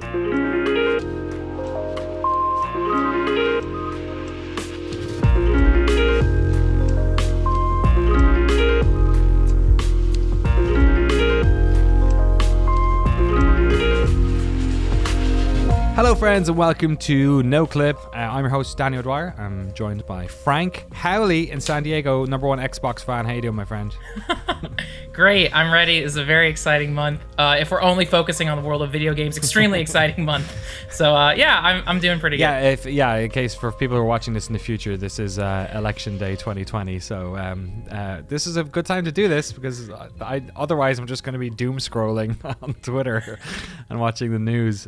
Hello friends and welcome to Noclip. I'm your host Daniel Dwyer. I'm joined by Frank Howley in San Diego, number one Xbox fan. How you doing, my friend? Great, I'm ready. It's a very exciting month. If we're only focusing on the world of video games, extremely exciting month. So I'm doing pretty good. In case for people who are watching this in the future, this is election day 2020. So this is a good time to do this because otherwise I'm just going to be doom scrolling on Twitter and watching the news.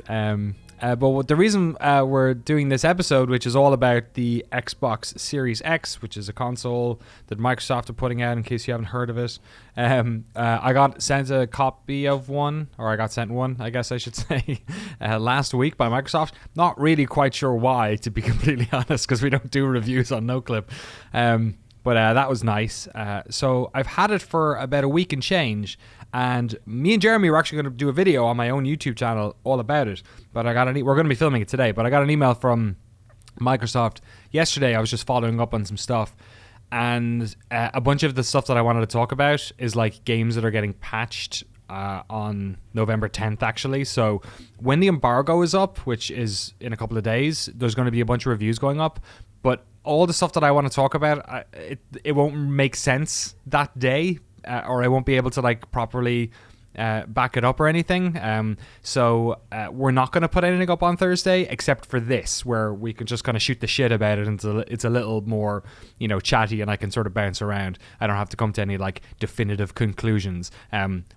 But the reason we're doing this episode, which is all about the Xbox Series X, which is a console that Microsoft are putting out, in case you haven't heard of it. I got sent a copy of one, or I got sent one, I guess I should say, last week by Microsoft. Not really quite sure why, to be completely honest, because we don't do reviews on Noclip. But that was nice. So I've had it for about a week and change. And me and Jeremy were actually going to do a video on my own YouTube channel all about it. But we're going to be filming it today. But I got an email from Microsoft yesterday. I was just following up on some stuff. And a bunch of the stuff that I wanted to talk about is like games that are getting patched on November 10th, actually. So when the embargo is up, which is in a couple of days, there's going to be a bunch of reviews going up. But all the stuff that I want to talk about, it won't make sense that day. Or I won't be able to like properly back it up or anything. So we're not going to put anything up on Thursday except for this, where we can just kind of shoot the shit about it, and it's a little more, chatty, and I can sort of bounce around. I don't have to come to any like definitive conclusions.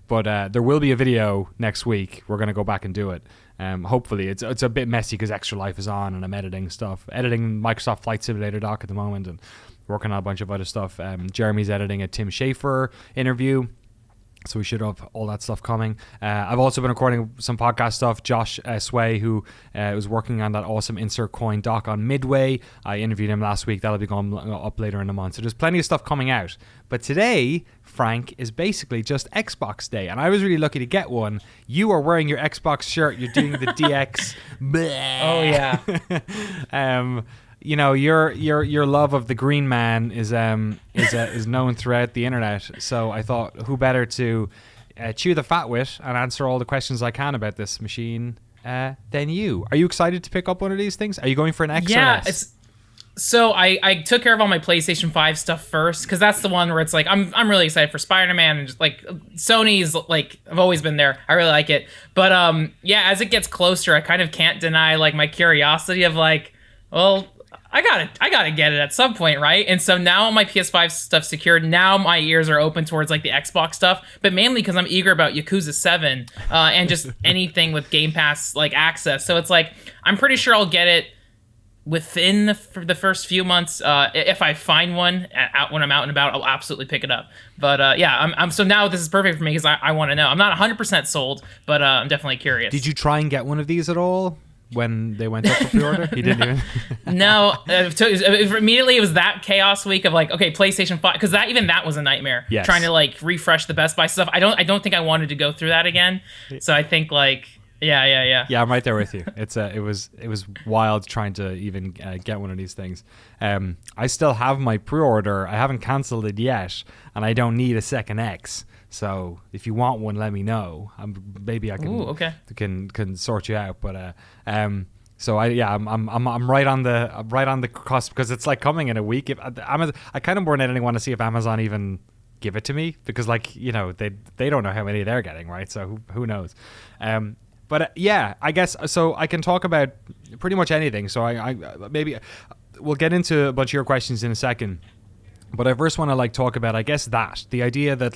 But there will be a video next week. We're going to go back and do it. Hopefully it's a bit messy because Extra Life is on and I'm editing Microsoft Flight Simulator doc at the moment and working on a bunch of other stuff. Jeremy's editing a Tim Schafer interview, so we should have all that stuff coming. I've also been recording some podcast stuff. Josh Sway, who was working on that awesome Insert Coin doc on Midway, I interviewed him last week. That'll be going up later in the month. So there's plenty of stuff coming out. But today, Frank, is basically just Xbox Day, and I was really lucky to get one. You are wearing your Xbox shirt. You're doing the DX. Oh yeah. Your love of the Green Man is known throughout the internet. So I thought, who better to chew the fat with and answer all the questions I can about this machine than you? Are you excited to pick up one of these things? Are you going for an X or an S? So I took care of all my PlayStation 5 stuff first, because that's the one where it's like I'm really excited for Spider-Man, and just like Sony's, like, I've always been there. I really like it. But as it gets closer, I kind of can't deny like my curiosity of like, well, I gotta get it at some point, right? And so now my PS5 stuff's secured. Now my ears are open towards like the Xbox stuff, but mainly because I'm eager about Yakuza 7 and just anything with Game Pass like access. So it's like I'm pretty sure I'll get it within the first few months. If I find one when I'm out and about, I'll absolutely pick it up. But I'm so now this is perfect for me because I want to know. I'm not 100% sold, but I'm definitely curious. Did you try and get one of these at all when they went up for pre-order? You didn't even? No. Immediately it was that chaos week of like, okay, PlayStation 5, because that was a nightmare. Yes. Trying to like refresh the Best Buy stuff. I don't think I wanted to go through that again. So I think like yeah. Yeah, I'm right there with you. It was wild trying to even get one of these things. I still have my pre-order. I haven't canceled it yet, and I don't need a second X. So if you want one, let me know. Maybe I can can sort you out. But so I'm right on the cusp, because it's like coming in a week. I kind of more than anything want to see if Amazon even give it to me, because they don't know how many they're getting, right? So who knows? But I guess so. I can talk about pretty much anything. So I maybe we'll get into a bunch of your questions in a second. But I first want to talk about, I guess, the idea that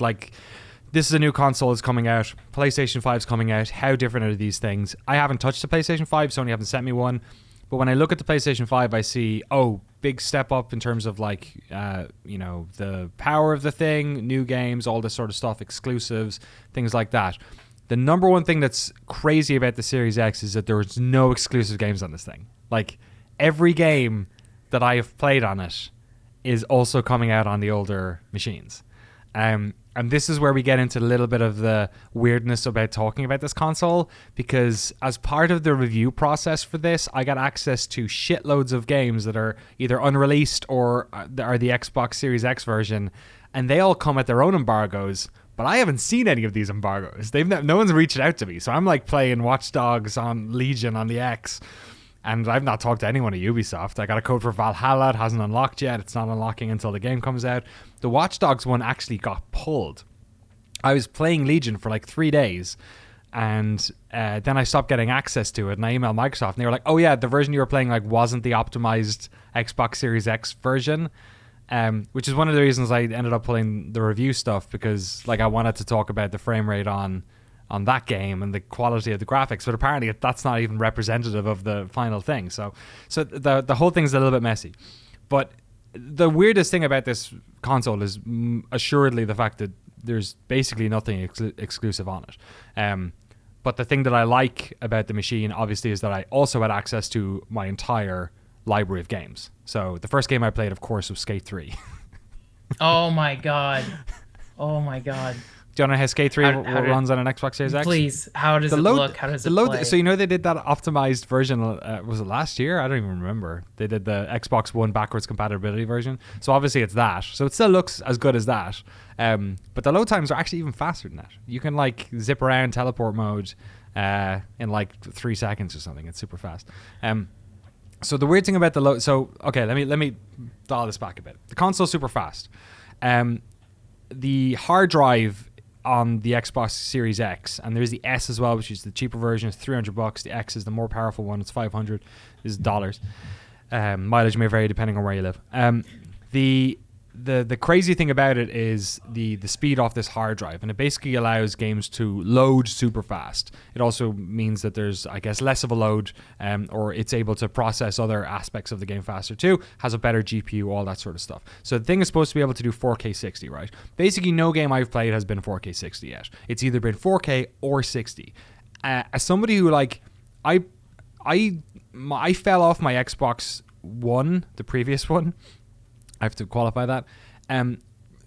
this is a new console is coming out. PlayStation 5 is coming out. How different are these things? I haven't touched the PlayStation 5. Sony haven't sent me one. But when I look at the PlayStation 5, I see, big step up in terms of the power of the thing, new games, all this sort of stuff, exclusives, things like that. The number one thing that's crazy about the Series X is that there's no exclusive games on this thing. Every game that I have played on it is also coming out on the older machines. And this is where we get into a little bit of the weirdness about talking about this console, because as part of the review process for this, I got access to shitloads of games that are either unreleased or are the Xbox Series X version, and they all come at their own embargoes. But I haven't seen any of these embargoes. No one's reached out to me, so I'm like playing Watch Dogs on Legion on the X, and I've not talked to anyone at Ubisoft. I got a code for Valhalla. It hasn't unlocked yet. It's not unlocking until the game comes out. The Watch Dogs one actually got pulled. I was playing Legion for like 3 days, and then I stopped getting access to it, and I emailed Microsoft, and they were like, oh yeah, the version you were playing like wasn't the optimized Xbox Series X version, which is one of the reasons I ended up pulling the review stuff, because like I wanted to talk about the frame rate on that game and the quality of the graphics, but apparently that's not even representative of the final thing. So the whole thing's a little bit messy. But the weirdest thing about this console is assuredly the fact that there's basically nothing exclusive on it. But the thing that I like about the machine, obviously, is that I also had access to my entire library of games. So the first game I played, of course, was Skate 3. Oh my god. Oh my god. Do you know how Skate 3 runs on an Xbox Series X? Please, how does it look? How does it play? So you know they did that optimized version, was it last year? I don't even remember. They did the Xbox One backwards compatibility version. So obviously it's that. So it still looks as good as that. But the load times are actually even faster than that. You can like zip around teleport mode in like 3 seconds or something. It's super fast. So the weird thing about the load... So, okay, let me dial this back a bit. The console's super fast. The hard drive on the Xbox Series X, and there's the S as well, which is the cheaper version. It's $300. The X is the more powerful one. It's $500. Is dollars. Mileage may vary depending on where you live. The crazy thing about it is the speed off this hard drive, and it basically allows games to load super fast. It also means that there's, I guess, less of a load, or it's able to process other aspects of the game faster too, has a better GPU, all that sort of stuff. So the thing is supposed to be able to do 4K 60, right? Basically, no game I've played has been 4K 60 yet. It's either been 4K or 60. As somebody who, like, I fell off my Xbox One, the previous one, I have to qualify that.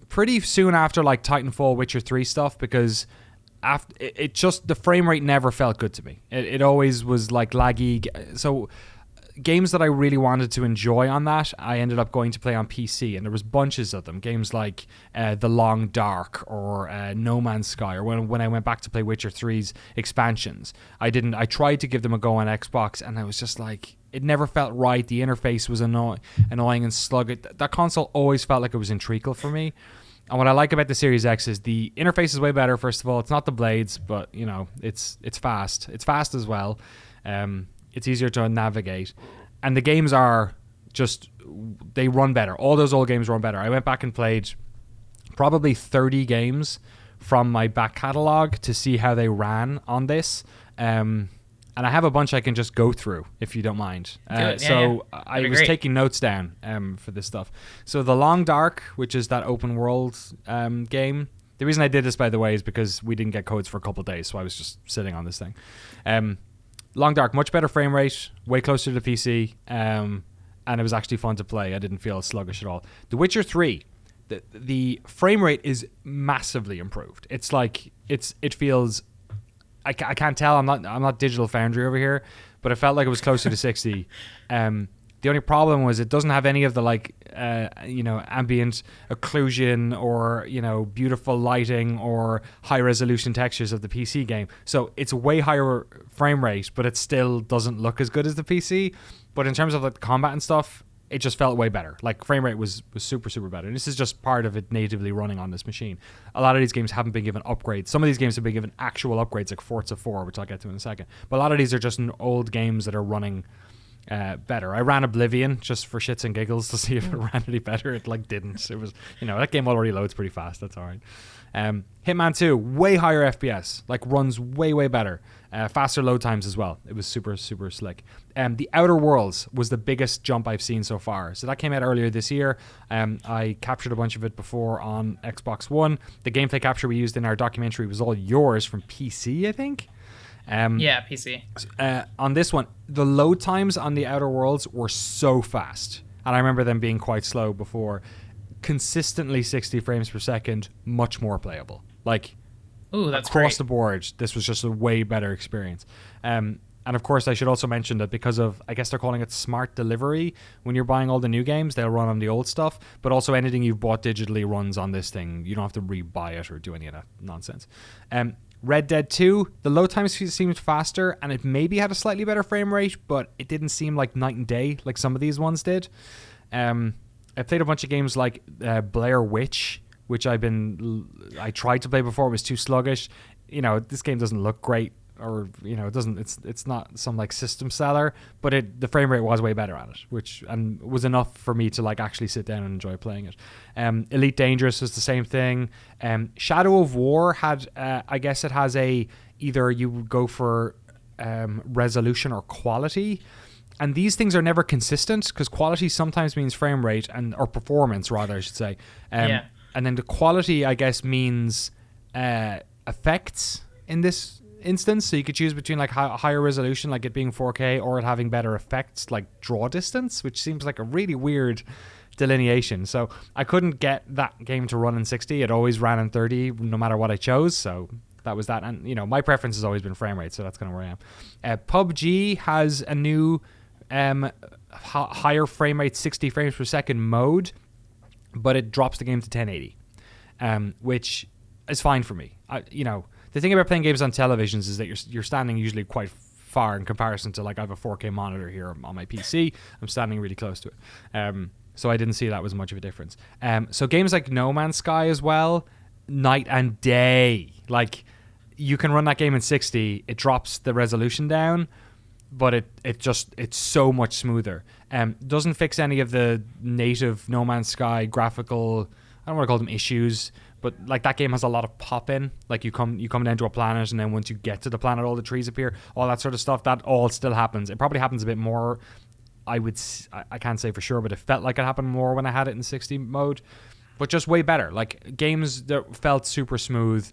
Pretty soon after like Titanfall, Witcher 3 stuff, because it just, the frame rate never felt good to me. It always was like laggy. So games that I really wanted to enjoy on that, I ended up going to play on PC, and there was bunches of them. Games like The Long Dark or No Man's Sky, or when I went back to play Witcher 3's expansions. I tried to give them a go on Xbox, and I was just like, it never felt right. The interface was annoying and sluggish. That console always felt like it was in treacle for me. And what I like about the Series X is the interface is way better. First of all, it's not the blades, but you know, it's fast. It's fast as well. It's easier to navigate, and the games are just, they run better. All those old games run better. I went back and played probably 30 games from my back catalog to see how they ran on this. And I have a bunch I can just go through if you don't mind. I was taking notes down for this stuff. So The Long Dark, which is that open world game. The reason I did this, by the way, is because we didn't get codes for a couple of days, so I was just sitting on this thing. Long Dark, much better frame rate, way closer to the PC, and it was actually fun to play. I didn't feel sluggish at all. The Witcher 3, the frame rate is massively improved. It's like, it feels... I can't tell. I'm not Digital Foundry over here, but it felt like it was closer to 60. The only problem was it doesn't have any of the ambient occlusion or beautiful lighting or high resolution textures of the PC game. So it's a way higher frame rate, but it still doesn't look as good as the PC. But in terms of like combat and stuff, it just felt way better. Like frame rate was super, super better. And this is just part of it natively running on this machine. A lot of these games haven't been given upgrades. Some of these games have been given actual upgrades, like Forza 4, which I'll get to in a second. But a lot of these are just old games that are running better. I ran Oblivion just for shits and giggles to see if it ran any better. It like didn't. It was, that game already loads pretty fast. That's all right. Hitman 2, way higher FPS, like runs way, way better. Faster load times as well. It was super, super slick. The Outer Worlds was the biggest jump I've seen so far. So that came out earlier this year. I captured a bunch of it before on Xbox One. The gameplay capture we used in our documentary was all yours from PC, I think. Yeah, PC. On this one, the load times on the Outer Worlds were so fast. And I remember them being quite slow before. consistently 60 frames per second, much more playable. Like, ooh, that's across great. the board, this was just a way better experience. And of course, I should also mention that because of, I guess they're calling it smart delivery, when you're buying all the new games, they'll run on the old stuff, but also anything you've bought digitally runs on this thing. You don't have to re-buy it or do any of that nonsense. Red Dead 2, the load times seemed faster, and it maybe had a slightly better frame rate, but it didn't seem like night and day like some of these ones did. I played a bunch of games like Blair Witch, which I tried to play before. It was too sluggish. This game doesn't look great, or it doesn't. It's not some like system seller, but the frame rate was way better on it, which was enough for me to like actually sit down and enjoy playing it. Elite Dangerous was the same thing. Shadow of War had, I guess it has either you go for resolution or quality. And these things are never consistent because quality sometimes means frame rate or performance, rather, I should say. Yeah. And then the quality, I guess, means effects in this instance. So you could choose between like higher resolution, like it being 4K, or it having better effects, like draw distance, which seems like a really weird delineation. So I couldn't get that game to run in 60. It always ran in 30, no matter what I chose. So that was that. And my preference has always been frame rate, so that's kind of where I am. PUBG has a new higher frame rate, 60 frames per second mode, but it drops the game to 1080, which is fine for me. The thing about playing games on televisions is that you're standing usually quite far in comparison to, like, I have a 4K monitor here on my PC. I'm standing really close to it. So I didn't see that was much of a difference. So games like No Man's Sky as well, night and day. Like, you can run that game in 60, it drops the resolution down, but it's so much smoother. Doesn't fix any of the native No Man's Sky graphical, I don't want to call them issues, but like that game has a lot of pop in. Like you come down to a planet, and then once you get to the planet, all the trees appear, all that sort of stuff. That all still happens. It probably happens a bit more. I can't say for sure, but it felt like it happened more when I had it in 60 mode, but just way better. Like games that felt super smooth,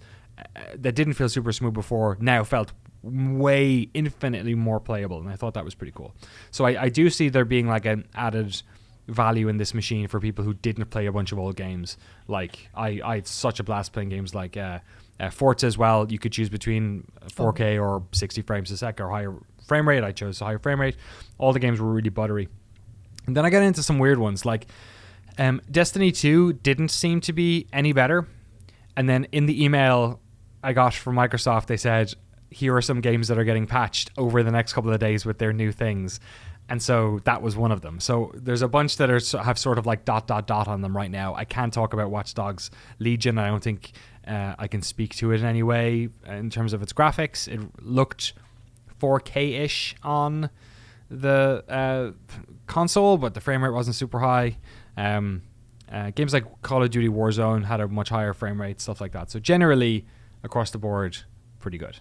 that didn't feel super smooth before, now felt way infinitely more playable, and I thought that was pretty cool. So I do see there being like an added value in this machine for people who didn't play a bunch of old games. Like I had such a blast playing games like Forza as well. You could choose between 4K or 60 frames a sec or higher frame rate. I chose a higher frame rate. All the games were really buttery. And then I got into some weird ones like Destiny 2 didn't seem to be any better. And then in the email I got from Microsoft, they said, here are some games that are getting patched over the next couple of days with their new things. And so that was one of them. So there's a bunch that have sort of like ... on them right now. I can't talk about Watch Dogs Legion. I don't think I can speak to it in any way in terms of its graphics. It looked 4K-ish on the console, but the frame rate wasn't super high. Games like Call of Duty Warzone had a much higher frame rate, stuff like that. So generally, across the board, pretty good.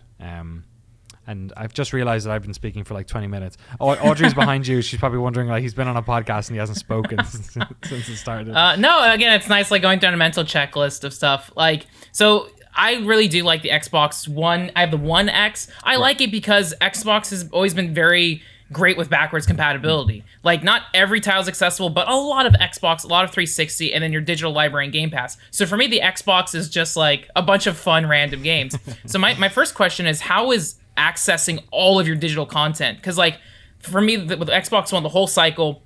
And I've just realized that I've been speaking for like 20 minutes. Audrey's behind you. She's probably wondering, like, he's been on a podcast and he hasn't spoken since it started. No, again, it's nice, like, going down a mental checklist of stuff. Like, so I really do like the Xbox One. I have the One X. I like it because Xbox has always been very great with backwards compatibility. Like, not every title's accessible, but a lot of Xbox, a lot of 360, and then your digital library and Game Pass. So for me, the Xbox is just like a bunch of fun random games. So my first question is, how is accessing all of your digital content? Because like for me, with Xbox One, the whole cycle,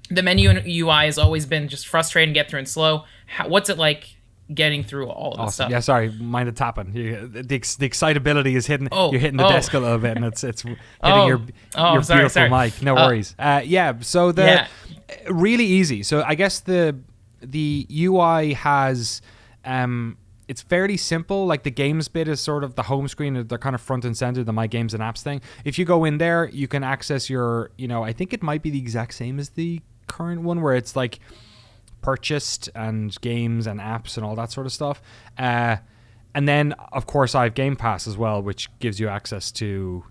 the menu and UI has always been just frustrating to get through and slow. What's it like getting through all of this stuff? Yeah, sorry, mind the tapping. The excitability is hitting. You're hitting the desk a little bit, and it's hitting your beautiful mic. No worries. So really easy. So I guess the UI has it's fairly simple. Like the games bit is sort of the home screen. They're kind of front and center, the My Games and Apps thing. If you go in there, you can access your, I think it might be the exact same as the current one where it's like purchased and games and apps and all that sort of stuff. And then, of course, I have Game Pass as well, which gives you access to,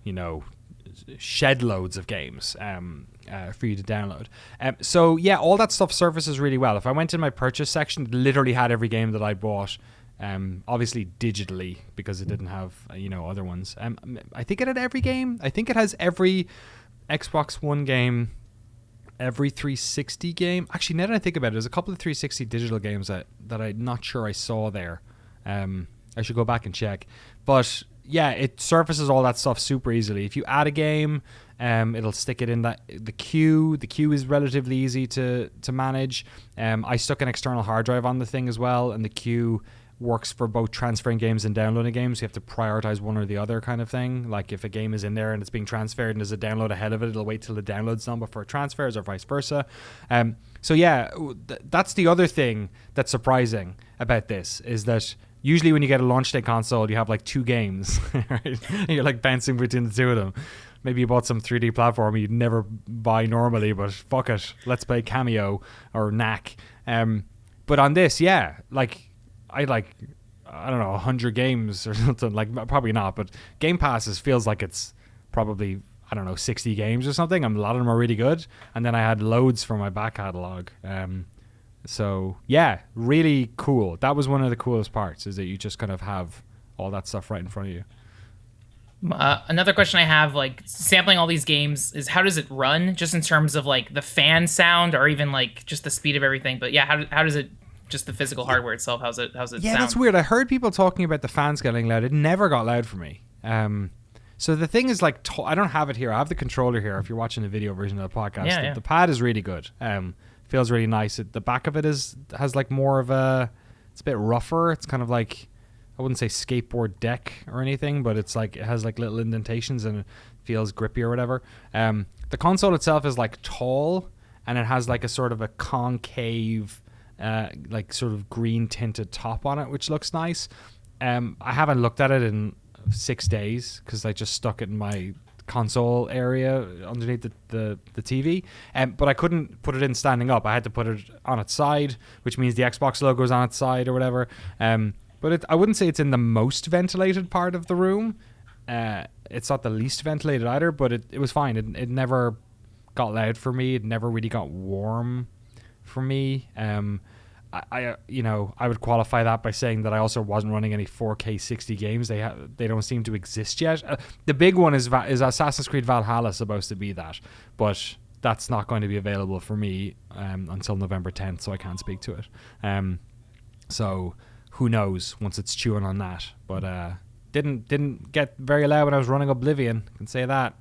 shed loads of games for you to download. So, yeah, all that stuff surfaces really well. If I went in my purchase section, it literally had every game that I bought. Obviously digitally, because it didn't have other ones. I think it had every game. I think it has every Xbox One game every 360 game. Actually, now that I think about it, there's a couple of 360 digital games that I'm not sure I saw there. I should go back and check. But yeah, it surfaces all that stuff super easily. If you add a game, it'll stick it in the queue. The queue is relatively easy to manage. I stuck an external hard drive on the thing as well, and the queue works for both transferring games and downloading games. You have to prioritize one or the other kind of thing. Like if a game is in there and it's being transferred and there's a download ahead of it, it'll wait till the download's done before it transfers, or vice versa. So yeah, that's the other thing that's surprising about this, is that usually when you get a launch day console, you have like 2 games, right? And you're like bouncing between the 2 of them. Maybe you bought some 3D platform you'd never buy normally, but fuck it, let's play Cameo or Knack. But on this, yeah, like I don't know, 100 games or something. Like, probably not, but Game Pass feels like it's probably, I don't know, 60 games or something. A lot of them are really good. And then I had loads from my back catalog. So yeah, really cool. That was one of the coolest parts, is that you just kind of have all that stuff right in front of you. Another question I have, like sampling all these games, is how does it run, just in terms of like the fan sound, or even like just the speed of everything? But yeah, how does it, just the physical hardware itself, how's it sound? Yeah, that's weird. I heard people talking about the fans getting loud. It never got loud for me. So the thing is, like, I don't have it here. I have the controller here. If you're watching the video version of the podcast, the pad is really good. Feels really nice. The back of it has like more of a, it's a bit rougher. It's kind of like, I wouldn't say skateboard deck or anything, but it's like, it has like little indentations and it feels grippy or whatever. The console itself is like tall, and it has like a sort of a concave, like sort of green tinted top on it, which looks nice. I haven't looked at it in 6 days because I just stuck it in my console area underneath the TV, but I couldn't put it in standing up. I had to put it on its side, which means the Xbox logo is on its side or whatever. But I wouldn't say it's in the most ventilated part of the room. It's not the least ventilated either, but it was fine. It never got loud for me. It never really got warm for me. I would qualify that by saying that I also wasn't running any 4K 60 games. They don't seem to exist yet. The big one is Assassin's Creed Valhalla, supposed to be that, but that's not going to be available for me until November 10th, so I can't speak to it. So who knows once it's chewing on that. But didn't get very loud when I was running Oblivion, I can say that.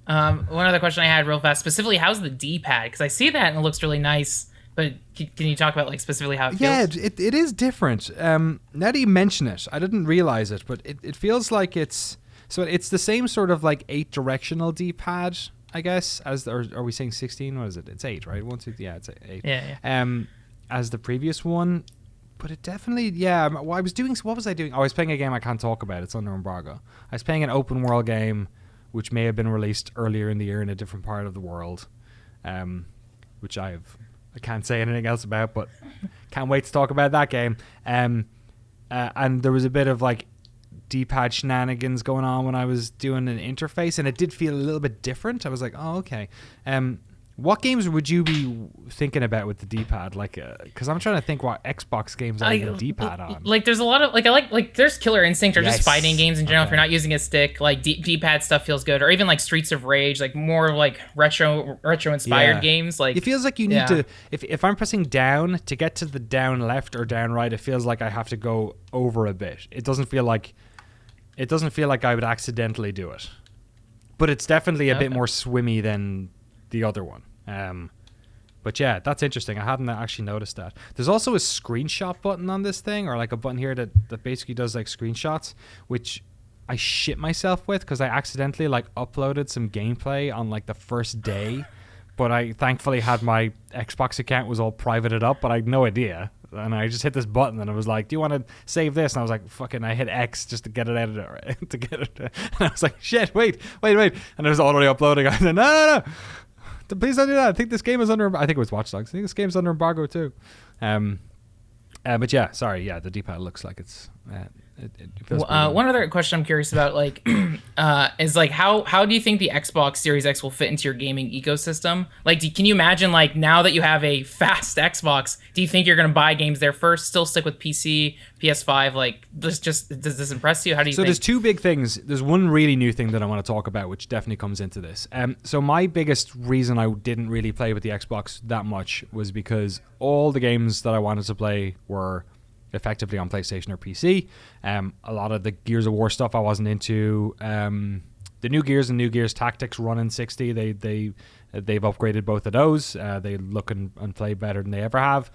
One other question I had real fast, specifically, how's the D-pad? Because I see that and it looks really nice. But can you talk about like specifically how it feels? Yeah, it is different. Now that you mention it, I didn't realize it, but it feels like it's the same sort of like 8-directional D-pad, I guess. Are we saying 16? What is it? It's 8, right? 1, 2, yeah, it's 8. Yeah. As the previous one, but it definitely, yeah. What was I doing? I was playing a game I can't talk about. It's under embargo. I was playing an open world game, which may have been released earlier in the year in a different part of the world, which I can't say anything else about, but can't wait to talk about that game. And there was a bit of like D-pad shenanigans going on when I was doing an interface, and it did feel a little bit different. I was like, oh, okay. What games would you be thinking about with the D-pad? Like, because I'm trying to think what Xbox games I have a D-pad on. Like, there's a lot of I like there's Killer Instinct or just fighting games in general. Okay. If you're not using a stick, like D-pad stuff feels good, or even like Streets of Rage, like more like retro inspired games. Like, it feels like you need to. If I'm pressing down to get to the down left or down right, it feels like I have to go over a bit. It doesn't feel like I would accidentally do it, but it's definitely a bit more swimmy than the other one. But yeah, that's interesting. I hadn't actually noticed that. There's also a screenshot button on this thing, or like a button here that basically does like screenshots, which I shit myself with because I accidentally like uploaded some gameplay on like the first day, but I thankfully had my Xbox account was all privated up, but I had no idea. And I just hit this button and I was like, do you want to save this? And I was like, fucking, I hit X just to get it out of there, to get it. And I was like, shit, wait. And it was already uploading. I said, no. Please don't do that. I think this game is under. I think it was Watch Dogs. I think this game's under embargo too. But yeah, sorry. Yeah, the D-pad looks like it's It feels pretty good. One other question I'm curious about, like, is like how do you think the Xbox Series X will fit into your gaming ecosystem? Like, can you imagine, like, now that you have a fast Xbox, do you think you're gonna buy games there first? Still stick with PC, PS5? Like, does this impress you? How do you So think? there's two big things. There's one really new thing that I want to talk about, which definitely comes into this. So my biggest reason I didn't really play with the Xbox that much was because all the games that I wanted to play were effectively on PlayStation or PC. A lot of the Gears of War stuff I wasn't into. The new Gears and new Gears Tactics run in 60. They've upgraded both of those. They look and play better than they ever have.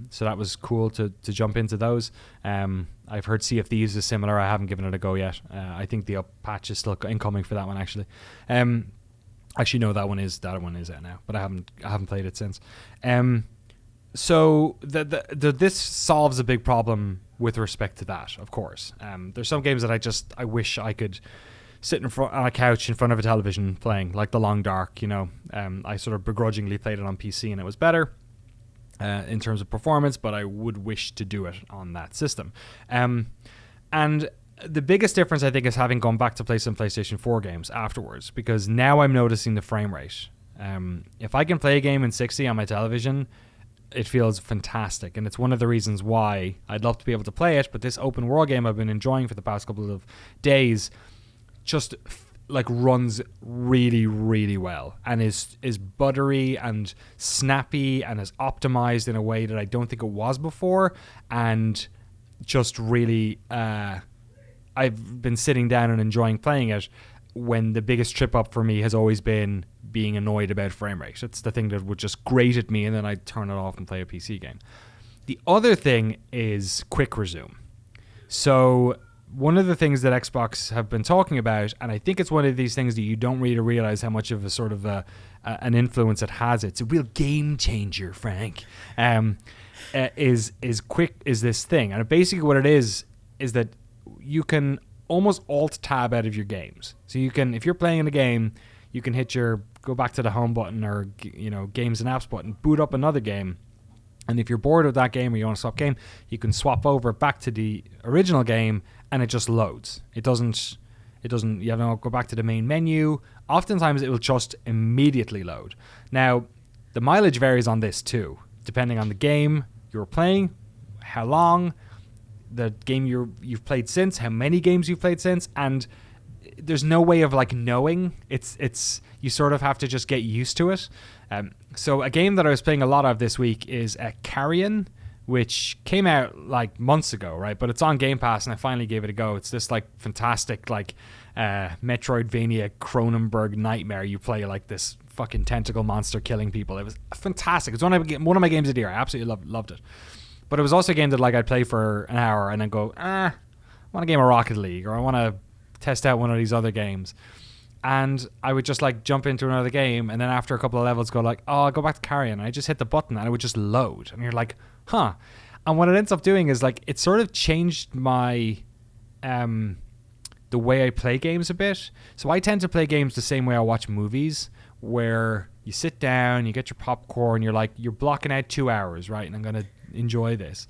So that was cool to jump into those. I've heard Sea of Thieves is similar. I haven't given it a go yet. I think the up patch is still incoming for that one actually. Actually, no, that one is out now, but I haven't played it since. So this solves a big problem with respect to that, of course. There's some games that I wish I could sit on a couch in front of a television playing, like The Long Dark, you know. I sort of begrudgingly played it on PC and it was better in terms of performance, but I would wish to do it on that system. And the biggest difference, I think, is having gone back to play some PlayStation 4 games afterwards, because now I'm noticing the frame rate. If I can play a game in 60 on my television, it feels fantastic, and it's one of the reasons why I'd love to be able to play it. But this open world game I've been enjoying for the past couple of days just like runs really, really well, and is buttery and snappy and is optimized in a way that I don't think it was before, and just really I've been sitting down and enjoying playing it, when the biggest trip up for me has always been being annoyed about frame rate. It's the thing that would just grate at me, and then I'd turn it off and play a PC game. The other thing is quick resume. So one of the things that Xbox have been talking about, and I think it's one of these things that you don't really realize how much of a sort of an influence it has. It's a real game changer, Frank. Is this thing, and basically what it is that you can almost alt tab out of your games. So you can, if you're playing in a game, you can go back to the home button or, you know, games and apps button, boot up another game. And if you're bored of that game or you want to swap game, you can swap over back to the original game and it just loads. It doesn't, you have to go back to the main menu. Oftentimes it will just immediately load. Now, the mileage varies on this too, depending on the game you're playing, how long, the game you've played since, how many games you've played since, and there's no way of like knowing. It's you sort of have to just get used to it. So a game that I was playing a lot of this week is Carrion, which came out like months ago, right? But it's on Game Pass, and I finally gave it a go. It's this like fantastic like Metroidvania Cronenberg nightmare. You play like this fucking tentacle monster killing people. It was fantastic. It's one of my games of the year. I absolutely loved it. But it was also a game that like I'd play for an hour and then go, I want a game of Rocket League, or I want to test out one of these other games. And I would just like jump into another game, and then after a couple of levels go like, I'll go back to Carrion. And I just hit the button and it would just load. And you're like, huh. And what it ends up doing is like, it sort of changed my, the way I play games a bit. So I tend to play games the same way I watch movies, where you sit down, you get your popcorn, you're blocking out 2 hours, right? And I'm going to enjoy this.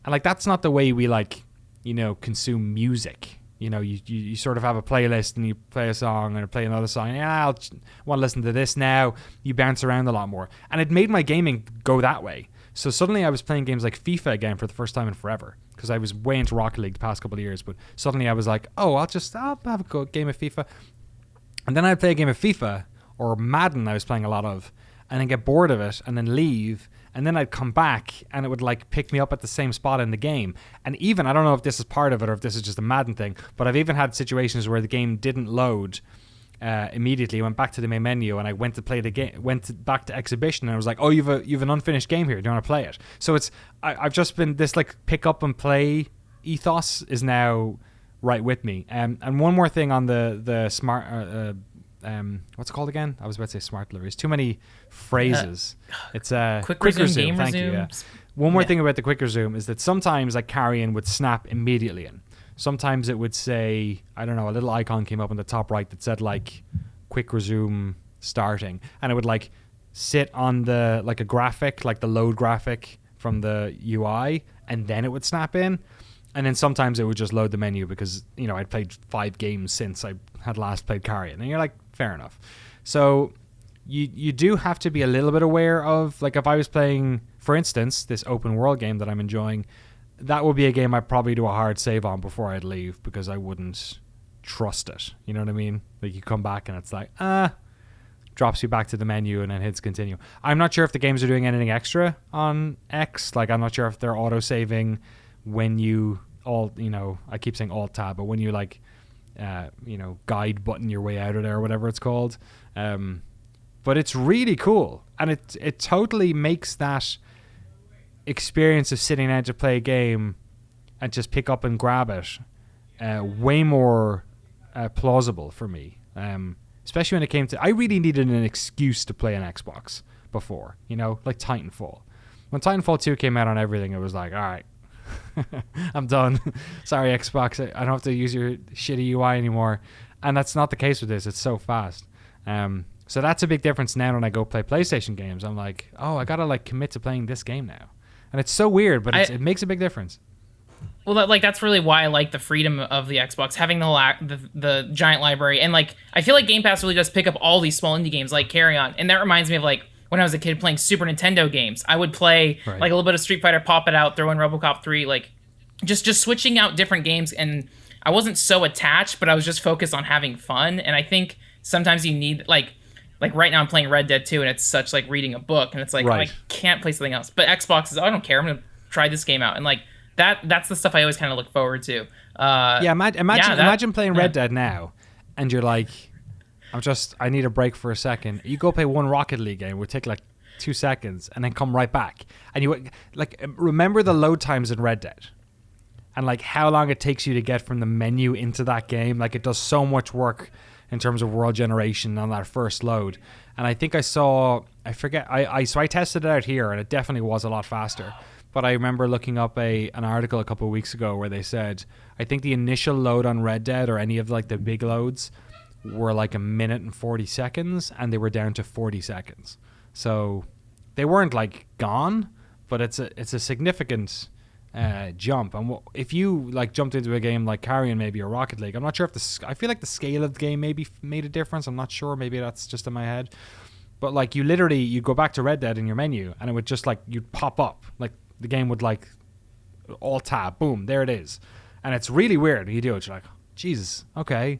And like, that's not the way we like, you know, consume music. You know, you sort of have a playlist and you play a song and play another song. Yeah, I want to listen to this now. You bounce around a lot more. And it made my gaming go that way. So suddenly I was playing games like FIFA again for the first time in forever, because I was way into Rocket League the past couple of years. But suddenly I was like, I'll have a go game of FIFA. And then I'd play a game of FIFA or Madden I was playing a lot of, and then get bored of it and then leave. And then I'd come back and it would like pick me up at the same spot in the game. And even, I don't know if this is part of it or if this is just a Madden thing, but I've even had situations where the game didn't load immediately. I went back to the main menu and I went to play the game, back to exhibition, and I was like, oh, you've an unfinished game here. Do you want to play it? So I've just been, this like pick up and play ethos is now right with me. And one more thing on the smart, what's it called again? I was about to say smart deliveries. Too many phrases. It's quick resume. Thank you. Yeah. One more thing about the quick resume is that sometimes like Carrion would snap immediately in. Sometimes it would say, I don't know, a little icon came up in the top right that said like quick resume starting, and it would like sit on the like a graphic, like the load graphic from the UI, and then it would snap in. And then sometimes it would just load the menu because, I'd played 5 games since I had last played Carrion. And you're like, fair enough. So you do have to be a little bit aware of, like, if I was playing, for instance, this open world game that I'm enjoying, that would be a game I'd probably do a hard save on before I'd leave because I wouldn't trust it. You know what I mean? Like, you come back and it's like, drops you back to the menu and then hits continue. I'm not sure if the games are doing anything extra on X. Like, I'm not sure if they're auto-saving when you I keep saying alt tab, but when you like, guide button your way out of there or whatever it's called. But it's really cool. And it totally makes that experience of sitting down to play a game and just pick up and grab it way more plausible for me. Especially when it came to, I really needed an excuse to play an Xbox before, like Titanfall. When Titanfall 2 came out on everything, it was like, all right, I'm done. Sorry, Xbox, I don't have to use your shitty UI anymore. And that's not the case with this. It's so fast. So that's a big difference now when I go play PlayStation games. I'm like, oh, I gotta like commit to playing this game now. And it's so weird, but it makes a big difference. Well, that's really why I like the freedom of the Xbox, having the giant library. And like, I feel like Game Pass really does pick up all these small indie games like Carry On. And that reminds me of like when I was a kid playing Super Nintendo games. I would play like a little bit of Street Fighter, pop it out, throw in RoboCop 3, like just switching out different games. And I wasn't so attached, but I was just focused on having fun. And I think sometimes you need like right now I'm playing Red Dead 2 and it's such like reading a book and it's like, oh, I can't play something else. But Xbox is, I don't care. I'm going to try this game out. And like that's the stuff I always kind of look forward to. Imagine playing Red Dead now and you're like, I need a break for a second. You go play one Rocket League game, it would take like 2 seconds and then come right back. And you like remember the load times in Red Dead and like how long it takes you to get from the menu into that game. Like it does so much work in terms of world generation on that first load. And I think I tested it out here and it definitely was a lot faster. But I remember looking up an article a couple of weeks ago where they said, I think the initial load on Red Dead or any of like the big loads were like 1 minute and 40 seconds and they were down to 40 seconds. So they weren't like gone, but it's a significant jump. And if you like jumped into a game like Carrion maybe or Rocket League, I'm not sure if I feel like the scale of the game maybe made a difference. I'm not sure. Maybe that's just in my head. But like you go back to Red Dead in your menu and it would just like you'd pop up like the game would like alt tab, boom, there it is. And it's really weird. You do it, you're like, Jesus, okay.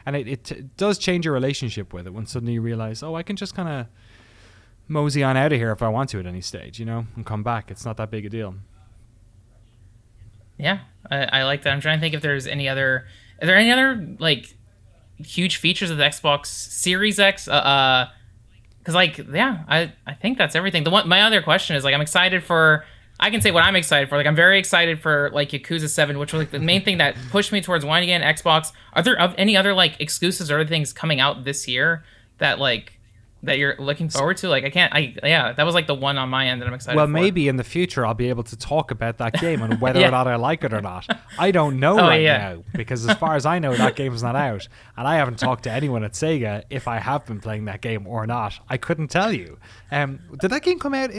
And it does change your relationship with it when suddenly you realize, oh, I can just kind of mosey on out of here if I want to at any stage, and come back. It's not that big a deal. Yeah, I like that. I'm trying to think if there's any other... Are there any other, like, huge features of the Xbox Series X? Because, I think that's everything. My other question is, like, I'm excited for... I can say what I'm excited for. Like, I'm very excited for, like, Yakuza 7, which was, like, the main thing that pushed me towards wanting again Xbox. Are there any other, like, exclusives or other things coming out this year that, like, that you're looking forward to? Like, that was, like, the one on my end that I'm excited for. Well, maybe in the future I'll be able to talk about that game and whether or not I like it or not. I don't know now, because as far as I know, that game's not out. And I haven't talked to anyone at Sega if I have been playing that game or not. I couldn't tell you. Did that game come out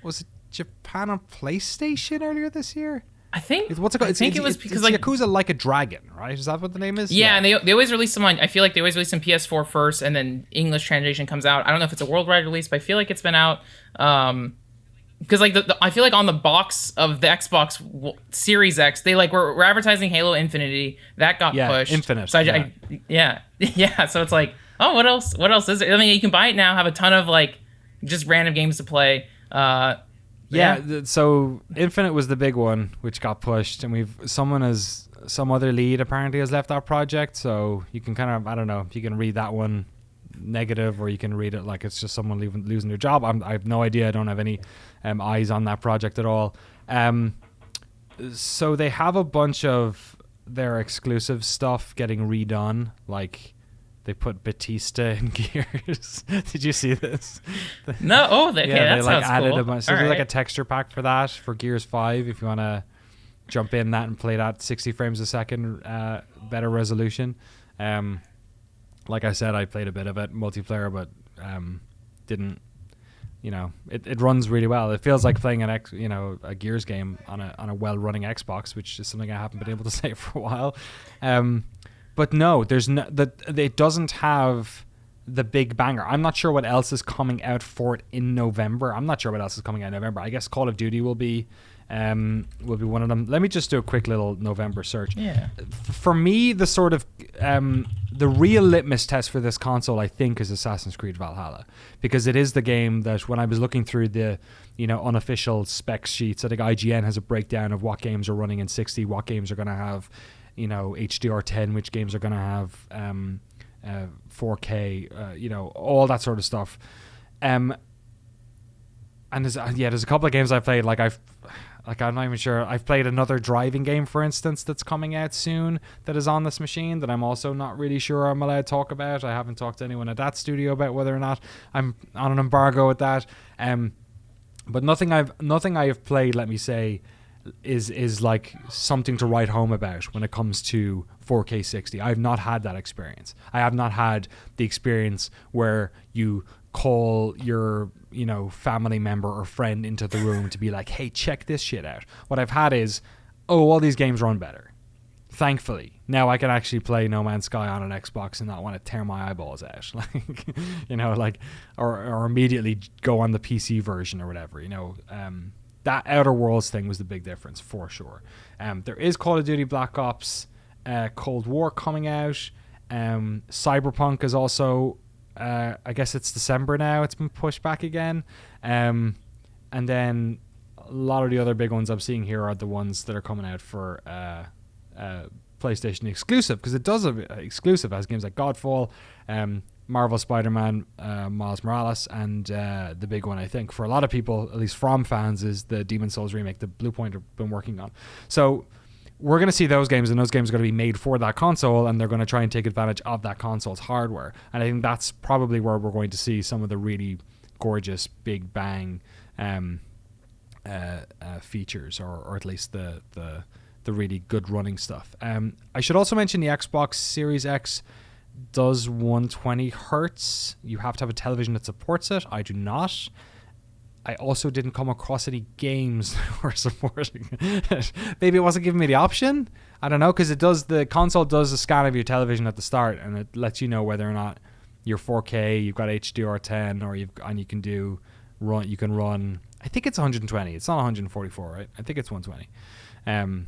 was it Japan on PlayStation earlier this year? I think. What's it called? It was because it's Yakuza Like a Dragon, right? Is that what the name is? Yeah, and they always release them on. I feel like they always release them PS4 first, and then English translation comes out. I don't know if it's a worldwide release, but I feel like it's been out. Because like I feel like on the box of the Xbox Series X, they like were advertising Halo Infinity. That got pushed. Infinite. So yeah. So it's like, oh, what else? What else is there? I mean, you can buy it now. Have a ton of like just random games to play. So Infinite was the big one which got pushed, and some other lead apparently has left our project, so you can kind of, I don't know if you can read that one negative or you can read it like it's just someone losing their job. I have no idea. I don't have any eyes on that project at all. So they have a bunch of their exclusive stuff getting redone, like they put Batista in Gears. Did you see this? No. That they like sounds added cool. a bunch. So there's like a texture pack for that for Gears 5 if you want to jump in that and play that 60 frames a second, better resolution. Like I said, I played a bit of it multiplayer, but didn't it runs really well. It feels like playing a Gears game on a well running Xbox, which is something I haven't been able to say for a while. But no, it doesn't have the big banger. I'm not sure what else is coming out for it in November. I'm not sure what else is coming out in November. I guess Call of Duty will be one of them. Let me just do a quick little November search. Yeah. For me, the sort of the real litmus test for this console, I think, is Assassin's Creed Valhalla, because it is the game that when I was looking through the unofficial specs sheets, I think IGN has a breakdown of what games are running in 60, what games are going to have HDR10, which games are going to have 4K, all that sort of stuff. And there's a couple of games I've played. I'm not even sure. I've played another driving game, for instance, that's coming out soon that is on this machine that I'm also not really sure I'm allowed to talk about. I haven't talked to anyone at that studio about whether or not I'm on an embargo with that. But nothing I have played, let me say, is like something to write home about when it comes to 4K 60. I've not had that experience. I have not had the experience where you call your family member or friend into the room to be like, hey, check this shit out. What I've had is, all these games run better. Thankfully, now I can actually play No Man's Sky on an Xbox and not want to tear my eyeballs out, or immediately go on the PC version or whatever. That Outer Worlds thing was the big difference for sure. There is Call of Duty Black Ops Cold War coming out. Cyberpunk is also, I guess it's December now. It's been pushed back again. And then a lot of the other big ones I'm seeing here are the ones that are coming out for PlayStation exclusive, because it does have exclusive as games like Godfall, Marvel Spider-Man, Miles Morales, and the big one, I think, for a lot of people, at least From fans, is the Demon's Souls remake that Bluepoint have been working on. So we're going to see those games, and those games are going to be made for that console, and they're going to try and take advantage of that console's hardware. And I think that's probably where we're going to see some of the really gorgeous, big bang features, or at least the really good running stuff. I should also mention the Xbox Series X does 120 hertz. You have to have a television that supports it. I do not. I also didn't come across any games that were supporting it. Maybe it wasn't giving me the option. I don't know, because the console does a scan of your television at the start, and it lets you know whether or not you're 4K, you've got HDR10, or you can run. I think it's 120. It's not 144, right? I think it's 120.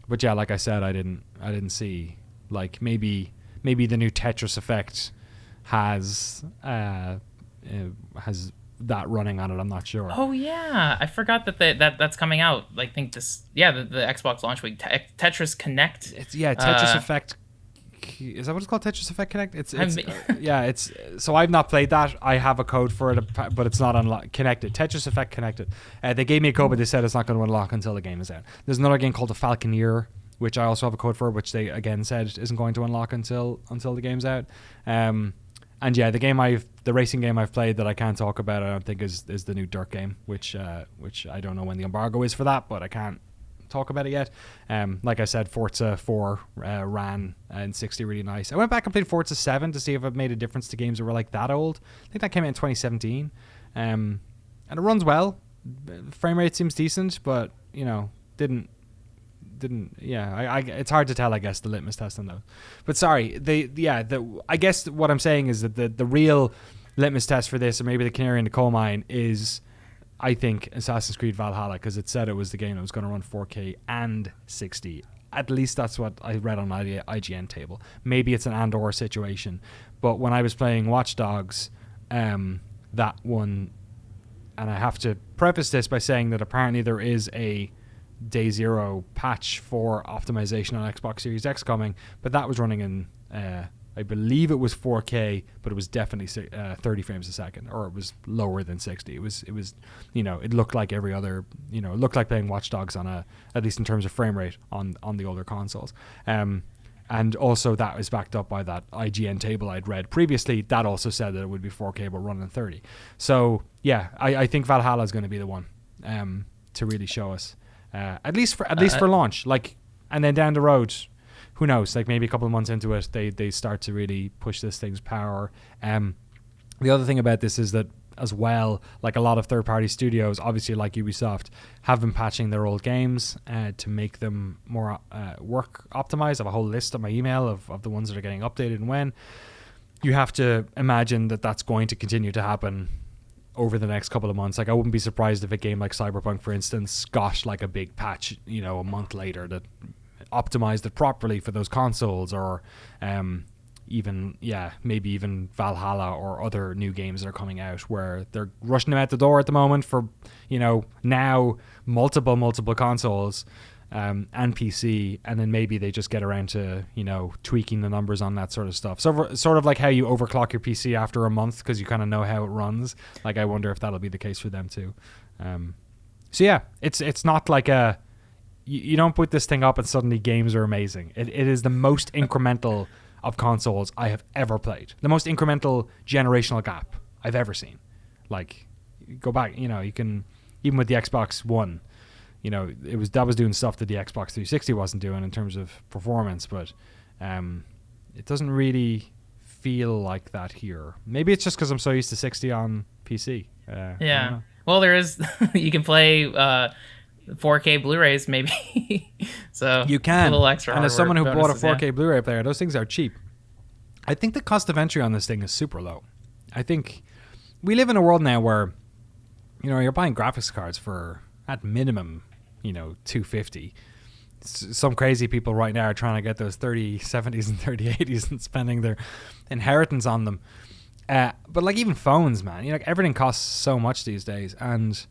But yeah, like I said, I didn't see, like, maybe the new Tetris Effect has that running on it. I'm not sure. Oh yeah, I forgot that's coming out. I think the Xbox launch week. Tetris Connect. Tetris Effect. Is that what it's called? Tetris Effect Connect. It's so I've not played that. I have a code for it, but it's not connected. Tetris Effect Connected. They gave me a code, but they said it's not going to unlock until the game is out. There's another game called The Falconeer, which I also have a code for, which they again said isn't going to unlock until the game's out. And yeah, the racing game I've played that I can't talk about, I don't think is the new Dirt game, which I don't know when the embargo is for that, but I can't talk about it yet. Like I said, Forza 4 ran in 60 really nice. I went back and played Forza 7 to see if it made a difference to games that were like that old. I think that came out in 2017. And it runs well. Frame rate seems decent, but didn't it's hard to tell, I guess, the litmus test on those. But sorry, I guess what I'm saying is that the real litmus test for this, or maybe the canary in the coal mine, is, I think, Assassin's Creed Valhalla, because it said it was the game that was going to run 4K and 60. At least that's what I read on the IGN table. Maybe it's an and/or situation, but when I was playing Watch Dogs, that one, and I have to preface this by saying that apparently there is a Day Zero patch for optimization on Xbox Series X coming, but that was running in I believe it was 4K, but it was definitely 30 frames a second, or it was lower than 60. It was it looked like every other, it looked like playing Watch Dogs on at least in terms of frame rate on the older consoles. And also that was backed up by that IGN table I'd read previously. That also said that it would be 4K but running 30. So yeah, I think Valhalla is going to be the one to really show us. At least for launch, and then down the road, who knows? Like maybe a couple of months into it, they start to really push this thing's power. The other thing about this is that as well. Like a lot of third-party studios, obviously like Ubisoft, have been patching their old games to make them more work optimized. I have a whole list on my email of the ones that are getting updated and when. You have to imagine that that's going to continue to happen over the next couple of months. Like I wouldn't be surprised if a game like Cyberpunk, for instance, got like a big patch, a month later that optimized it properly for those consoles, or maybe even Valhalla or other new games that are coming out where they're rushing them out the door at the moment for now multiple consoles and PC, and then maybe they just get around to tweaking the numbers on that sort of stuff. So sort of like how you overclock your PC after a month because you kind of know how it runs. Like I wonder if that'll be the case for them too. So yeah, it's not like you don't put this thing up and suddenly games are amazing. It is the most incremental of consoles I have ever played. The most incremental generational gap I've ever seen. Like, go back, you can, even with the Xbox One, that was doing stuff that the Xbox 360 wasn't doing in terms of performance, but it doesn't really feel like that here. Maybe it's just because I'm so used to 60 on PC. Yeah. Well, there is, you can play 4K Blu-rays maybe. So you can. A little extra. And as someone who bought a 4K Blu-ray player, those things are cheap. I think the cost of entry on this thing is super low. I think we live in a world now where you're buying graphics cards for at minimum $250. Some crazy people right now are trying to get those 3070s and 3080s and spending their inheritance on them. But like even phones, man, everything costs so much these days, and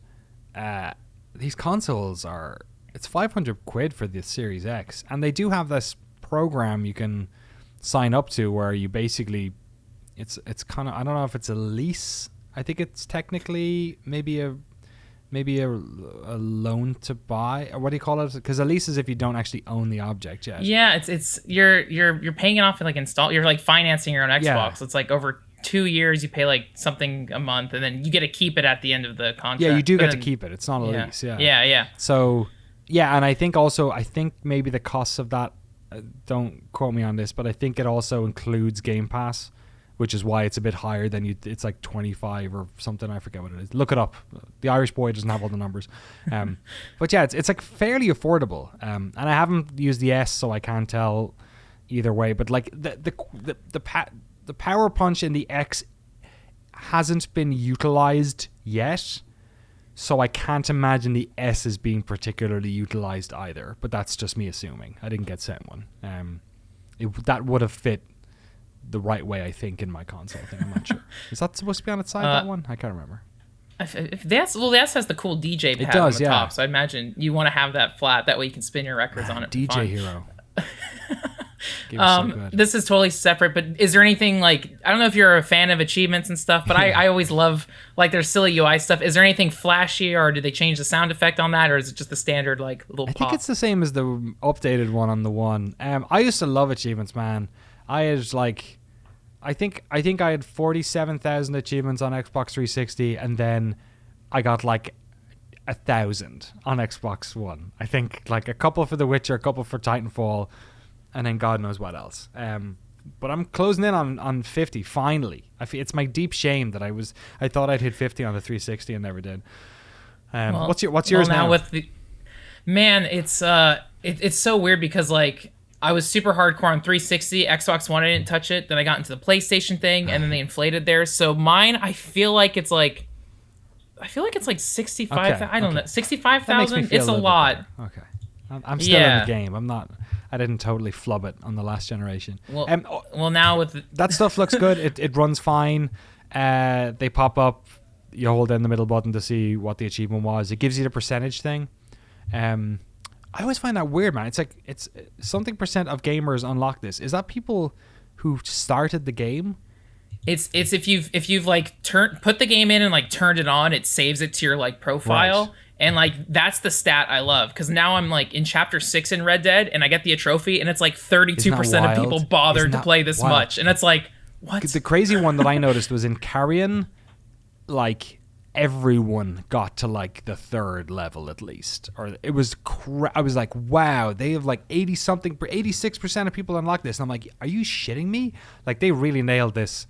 these consoles it's 500 quid for the Series X, and they do have this program you can sign up to where you basically it's kind of, I don't know if it's a lease. I think it's technically maybe a loan to buy, or what do you call it? Because a lease is if you don't actually own the object yet. Yeah, it's you're paying it off and like you're like financing your own Xbox. Yeah. It's like over 2 years you pay like something a month, and then you get to keep it at the end of the contract. Yeah, you do get to keep it. It's not a lease. Yeah. So yeah, and I think maybe the costs of that, don't quote me on this, but I think it also includes Game Pass, which is why it's a bit higher than it's like 25 or something. I forget what it is. Look it up. The Irish boy doesn't have all the numbers. But yeah, it's like fairly affordable. And I haven't used the S, so I can't tell either way. But like the power punch in the X hasn't been utilized yet, so I can't imagine the S is being particularly utilized either. But that's just me assuming. I didn't get sent one. That would have fit the right way, I think, in my console thing. I'm not sure. Is that supposed to be on its side, that one? I can't remember. If the S has the cool DJ pad on the top, so I imagine you want to have that flat. That way you can spin your records on it. DJ Hero. This is totally separate, but is there anything like, I don't know if you're a fan of achievements and stuff, but I always love like their silly UI stuff. Is there anything flashy, or did they change the sound effect on that, or is it just the standard like little pop? I think it's the same as the updated one on the one. I used to love achievements, man. I had like, I think I had 47,000 achievements on Xbox 360, and then I got like 1,000 on Xbox One. I think like a couple for The Witcher, a couple for Titanfall, and then God knows what else. But I'm closing in on 50 finally. It's my deep shame that I thought I'd hit 50 on the 360 and never did. What's yours now? With the man, it's so weird because like I was super hardcore on 360, Xbox One, I didn't touch it. Then I got into the PlayStation thing, and then they inflated theirs. So mine, I feel like it's like 65. Okay, I don't know, 65,000. It's a lot. Okay, I'm still in the game. I didn't totally flub it on the last generation. Well, now with that stuff looks good. It runs fine. They pop up. You hold down the middle button to see what the achievement was. It gives you the percentage thing. I always find that weird, man. It's like it's something percent of gamers unlock this. Is that people who started the game? It's if you've like put the game in and like turned it on, it saves it to your like profile. Right. And like that's the stat I love, because now I'm like in chapter 6 in Red Dead, and I get the trophy, and it's like 32% of people bothered to play this much, and it's like, what? The crazy one that I noticed was in Carrion, like everyone got to like the 3rd level at least, or it was I was like, wow, they have like 86% of people unlock this, and I'm like, are you shitting me? Like they really nailed this.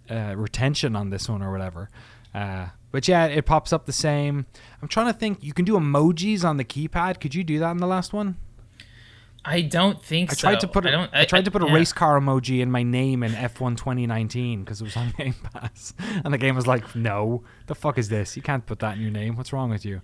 retention on this one or whatever. But yeah, it pops up the same. I'm trying to think. You can do emojis on the keypad. Could you do that in the last one? I don't think so. I tried to put a race car emoji in my name in F1 2019 because it was on Game Pass, and the game was like, "No, the fuck is this? You can't put that in your name. What's wrong with you?"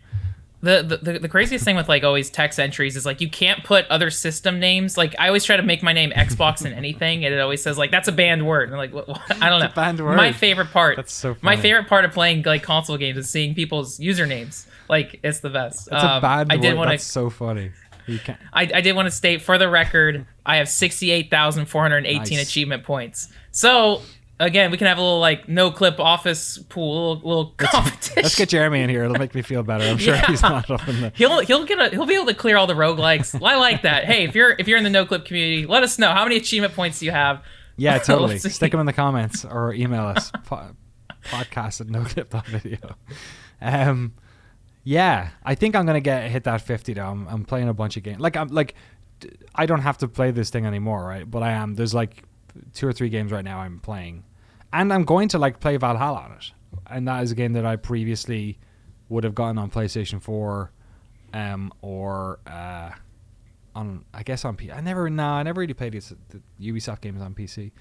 The craziest thing with like always text entries is like you can't put other system names. Like I always try to make my name Xbox in anything, and it always says like that's a banned word. And I'm like, what? I don't know. It's a banned word. My favorite part. That's so funny. My favorite part of playing like console games is seeing people's usernames. Like it's the best. That's a banned word. That's so funny. You can't. I did want to state for the record, I have 68,418 achievement points. So again, we can have a little like Noclip office pool, little competition. Let's get Jeremy in here. It'll make me feel better. I'm sure he's not up in the. He'll be able to clear all the roguelikes. I like that. Hey, if you're in the Noclip community, let us know how many achievement points do you have. Yeah, totally. Stick them in the comments or email us podcast@noclip.video. Yeah, I think I'm gonna hit that 50 though. I'm playing a bunch of games. I don't have to play this thing anymore, right? But I am. There's like 2 or 3 games right now I'm playing, and I'm going to like play Valhalla on it. And that is a game that I previously would have gotten on PlayStation 4, or on I guess on PC. I never really played the Ubisoft games on PC.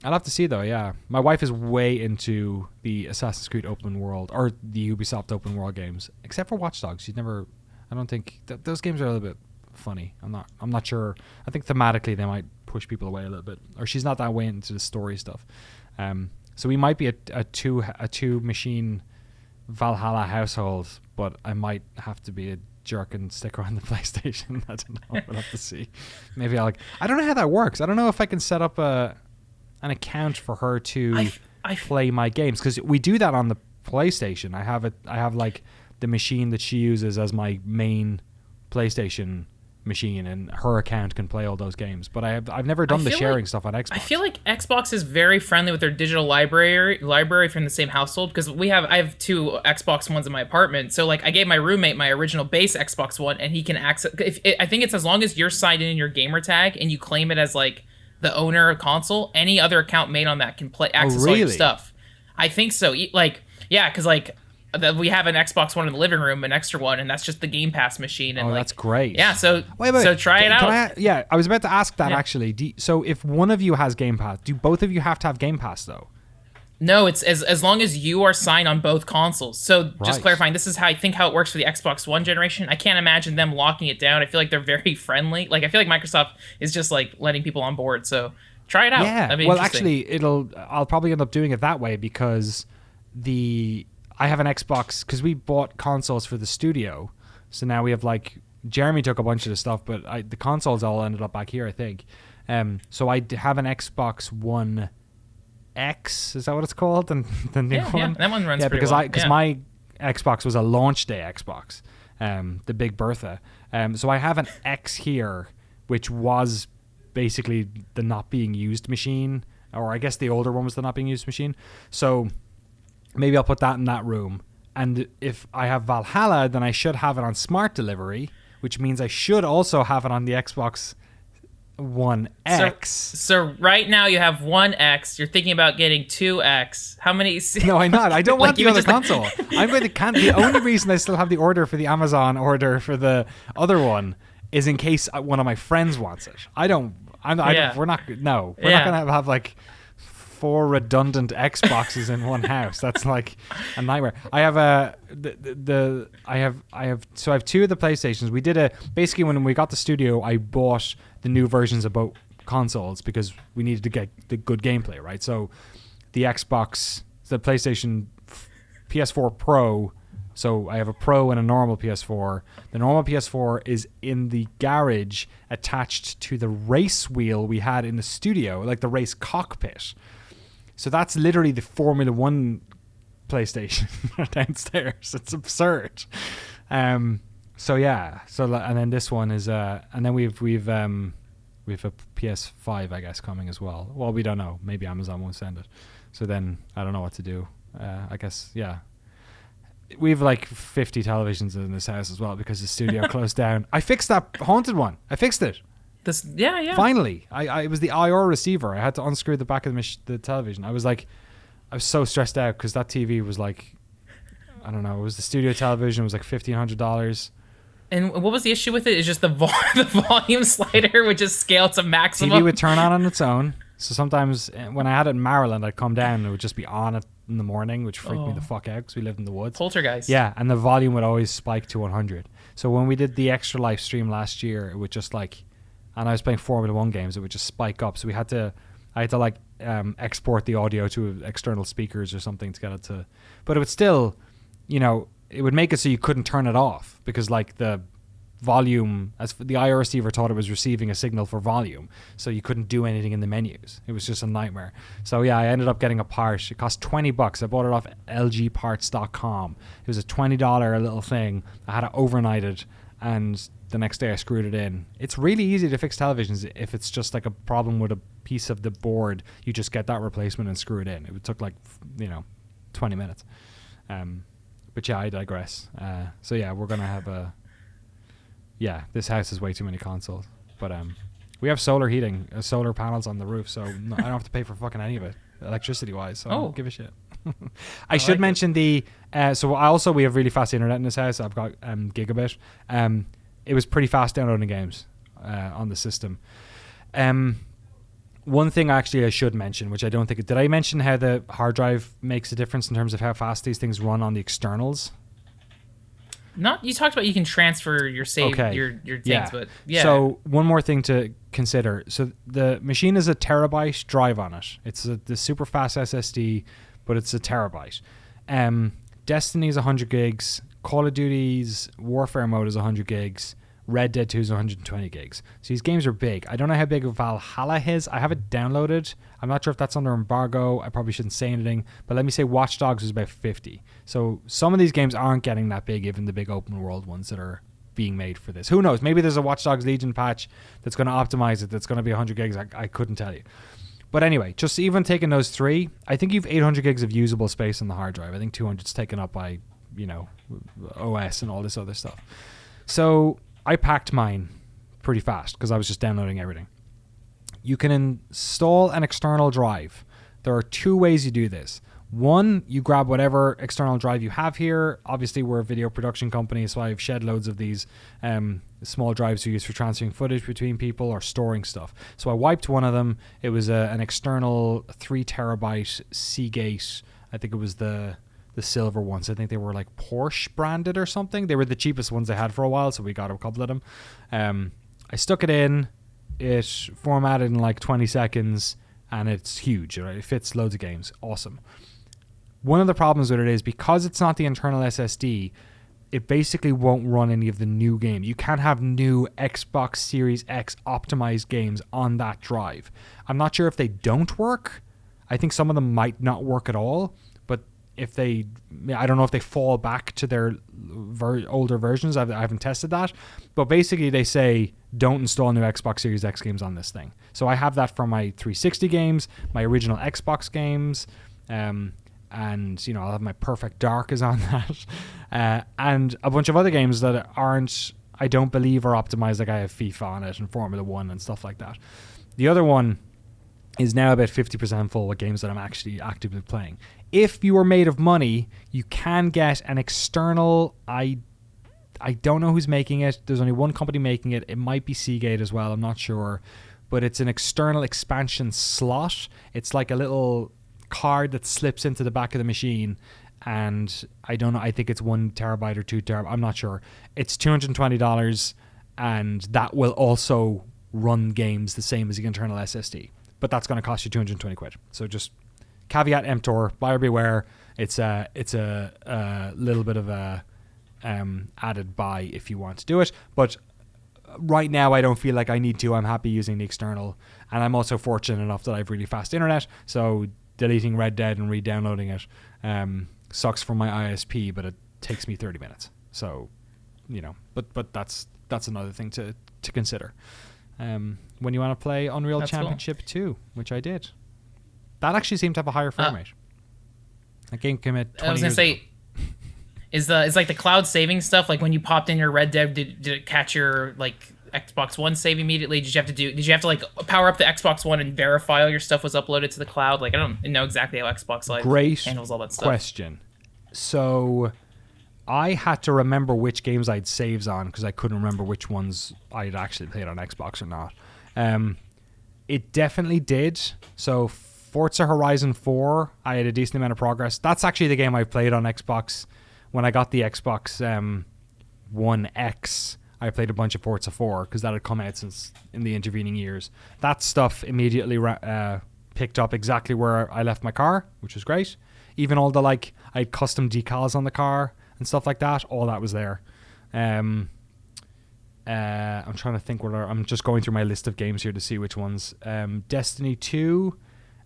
I'll have to see though. Yeah, my wife is way into the Assassin's Creed open world or the Ubisoft open world games, except for Watch Dogs. She's never. I don't think those games are a little bit funny. I'm not sure. I think thematically they might push people away a little bit, or she's not that way into the story stuff. So we might be a two machine Valhalla household, but I might have to be a jerk and stick around the PlayStation. I don't know. We'll have to see. Maybe I don't know how that works. I don't know if I can set up an account for her to play my games, because we do that on the PlayStation. I have like the machine that she uses as my main PlayStation machine, and her account can play all those games. But I've never done the sharing stuff on Xbox. I feel like Xbox is very friendly with their digital library from the same household, because I have 2 Xbox Ones in my apartment. So like I gave my roommate my original base Xbox One, and he can access. I think it's as long as you're signed in your gamer tag and you claim it as like the owner of console, any other account made on that can access all your stuff. I think so. Like, yeah, because like we have an Xbox One in the living room, an extra one, and that's just the Game Pass machine. And that's great. Yeah, so so try it out. I was about to ask that actually. So if one of you has Game Pass, do both of you have to have Game Pass though? No, it's as long as you are signed on both consoles. So just clarifying, this is how it works for the Xbox One generation. I can't imagine them locking it down. I feel like they're very friendly. Like I feel like Microsoft is just like letting people on board. So try it out. Yeah. Well, actually, I'll probably end up doing it that way, because I have an Xbox, because we bought consoles for the studio. So now we have like Jeremy took a bunch of the stuff, but the consoles all ended up back here, I think. So I have an Xbox One X, is that what it's called? And the new one? Yeah, that one runs pretty well. Because my Xbox was a launch day Xbox, the Big Bertha. So I have an X here, which was basically the not being used machine, or I guess the older one was the not being used machine. So maybe I'll put that in that room. And if I have Valhalla, then I should have it on Smart Delivery, which means I should also have it on the Xbox One X. So right now you have One X. You're thinking about getting 2X. How many? No, I'm not. I don't want the other console. I'm going to cancel. The only reason I still have the order for the Amazon order for the other one is in case one of my friends wants it. We're not going to have like 4 redundant Xboxes in one house. That's like a nightmare. I have I have 2 of the PlayStations. We did basically when we got the studio, I bought the new versions of both consoles because we needed to get the good gameplay, right? So the PlayStation PS4 Pro. So I have a Pro and a normal PS4. The normal PS4 is in the garage attached to the race wheel we had in the studio, like the race cockpit. So that's literally the Formula One PlayStation downstairs. It's absurd. So yeah. And then this one is and then we've a PS5, I guess, coming as well. Well, we don't know. Maybe Amazon won't send it. So then I don't know what to do. I guess we have like 50 televisions in this house as well because the studio closed down. I fixed that Haunted one. I fixed it. This, yeah. Finally, it was the IR receiver. I had to unscrew the back of the television. I was so stressed out because that TV was like, I don't know. It was the studio television. It was like $1,500. And what was the issue with it? It's just the volume slider would just scale to maximum. TV would turn on its own. So sometimes when I had it in Maryland, I'd come down and it would just be on in the morning, which freaked me the fuck out because we lived in the woods. Poltergeist. Yeah, and the volume would always spike to 100. So when we did the Extra Life stream last year, it would just like, and I was playing Formula 1 games, it would just spike up. So I had to like export the audio to external speakers or something to get it to, but it would still, it would make it so you couldn't turn it off because like the volume, as the IR receiver thought it was receiving a signal for volume, so you couldn't do anything in the menus. It was just a nightmare. So yeah, I ended up getting a part. It cost $20. I bought it off lgparts.com. It was a $20 little thing. I had it overnighted, and the next day I screwed it in. It's really easy to fix televisions. If it's just like a problem with a piece of the board, you just get that replacement and screw it in. It took like 20 minutes. But yeah, I digress. So yeah, we're gonna have this house has way too many consoles. But we have solar heating, solar panels on the roof, so I don't have to pay for fucking any of it, electricity wise. So I don't give a shit. I should mention we have really fast internet in this house. I've got gigabit. It was pretty fast downloading games on the system. One thing actually I should mention, which I don't think... Did I mention how the hard drive makes a difference in terms of how fast these things run on the externals? You talked about you can transfer your save, your things, but yeah. So one more thing to consider. So the machine is a terabyte drive on it. It's the super fast SSD, but it's a terabyte. Destiny's 100 gigs. Call of Duty's Warfare mode is 100 gigs. Red Dead 2 is 120 gigs. So these games are big. I don't know how big Valhalla is. I have it downloaded. I'm not sure if that's under embargo. I probably shouldn't say anything. But let me say Watch Dogs is about 50. So some of these games aren't getting that big, even the big open world ones that are being made for this. Who knows? Maybe there's a Watch Dogs Legion patch that's going to optimize it. That's going to be 100 gigs. I couldn't tell you. But anyway, just even taking those three, I think you've 800 gigs of usable space on the hard drive. I think 200 is taken up by, OS and all this other stuff. So I packed mine pretty fast because I was just downloading everything. You can install an external drive. There are two ways you do this. One, you grab whatever external drive you have here. Obviously, we're a video production company, so I've shed loads of these small drives we use for transferring footage between people or storing stuff. So I wiped one of them. It was an external 3 terabyte Seagate. I think it was the silver ones. I think they were like Porsche branded or something. They were the cheapest ones they had for a while, so we got a couple of them. I stuck it in. It formatted in like 20 seconds, and it's huge. Right? It fits loads of games. Awesome. One of the problems with it is because it's not the internal SSD, it basically won't run any of the new game. You can't have new Xbox Series X optimized games on that drive. I'm not sure if they don't work. I think some of them might not work at all. I don't know if they fall back to their older versions. I haven't tested that. But basically they say don't install new Xbox Series X games on this thing. So I have that for my 360 games, my original Xbox games, and I'll have my Perfect Dark is on that, and a bunch of other games that I don't believe are optimized. Like I have FIFA on it and Formula 1 and stuff like that. The other one is now about 50% full with games that I'm actually actively playing. If you are made of money, you can get an external. I don't know who's making it. There's only one company making it. It might be Seagate as well. I'm not sure. But it's an external expansion slot. It's like a little card that slips into the back of the machine. And I don't know. I think it's 1 terabyte or 2 terabyte. I'm not sure. It's $220. And that will also run games the same as the internal SSD. But that's going to cost you 220 quid. So just caveat emptor, buyer beware. It's a little bit of a added buy if you want to do it. But right now I don't feel like I need to. I'm happy using the external, and I'm also fortunate enough that I have really fast internet. So deleting Red Dead and re-downloading it sucks for my ISP, but it takes me 30 minutes. So but that's another thing to consider. When you want to play Unreal Championship 2, which I did. That actually seemed to have a higher frame rate. That game came out 20 years ago. I was going to say, is like the cloud saving stuff, like when you popped in your Red Dead, did it catch your Xbox One save immediately? Did you have to like power up the Xbox One and verify all your stuff was uploaded to the cloud? Like I don't know exactly how Xbox Live handles all that stuff. Question. So I had to remember which games I'd saves on because I couldn't remember which ones I'd actually played on Xbox or not. It definitely did. So Forza Horizon 4, I had a decent amount of progress. That's actually the game I played on Xbox when I got the Xbox One X. I played a bunch of Forza 4 because that had come out since in the intervening years. That stuff immediately picked up exactly where I left my car, which was great. Even all the I had custom decals on the car and stuff like that. All that was there. I'm trying to think I'm just going through my list of games here to see which ones. Destiny 2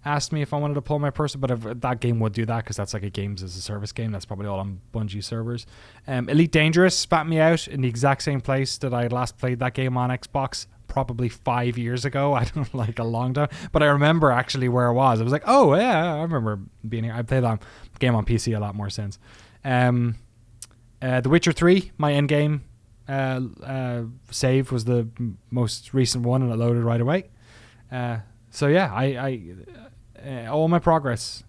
asked me if I wanted to pull my person, but if that game would do that because that's like a games as a service game. That's probably all on Bungie servers. Elite Dangerous spat me out in the exact same place that I last played that game on Xbox probably 5 years ago. I don't like a long time, but I remember actually where I was. I was like, oh yeah, I remember being here. I played that game on PC a lot more since. The Witcher 3, my end game save was the most recent one, and it loaded right away. So yeah, I all my progress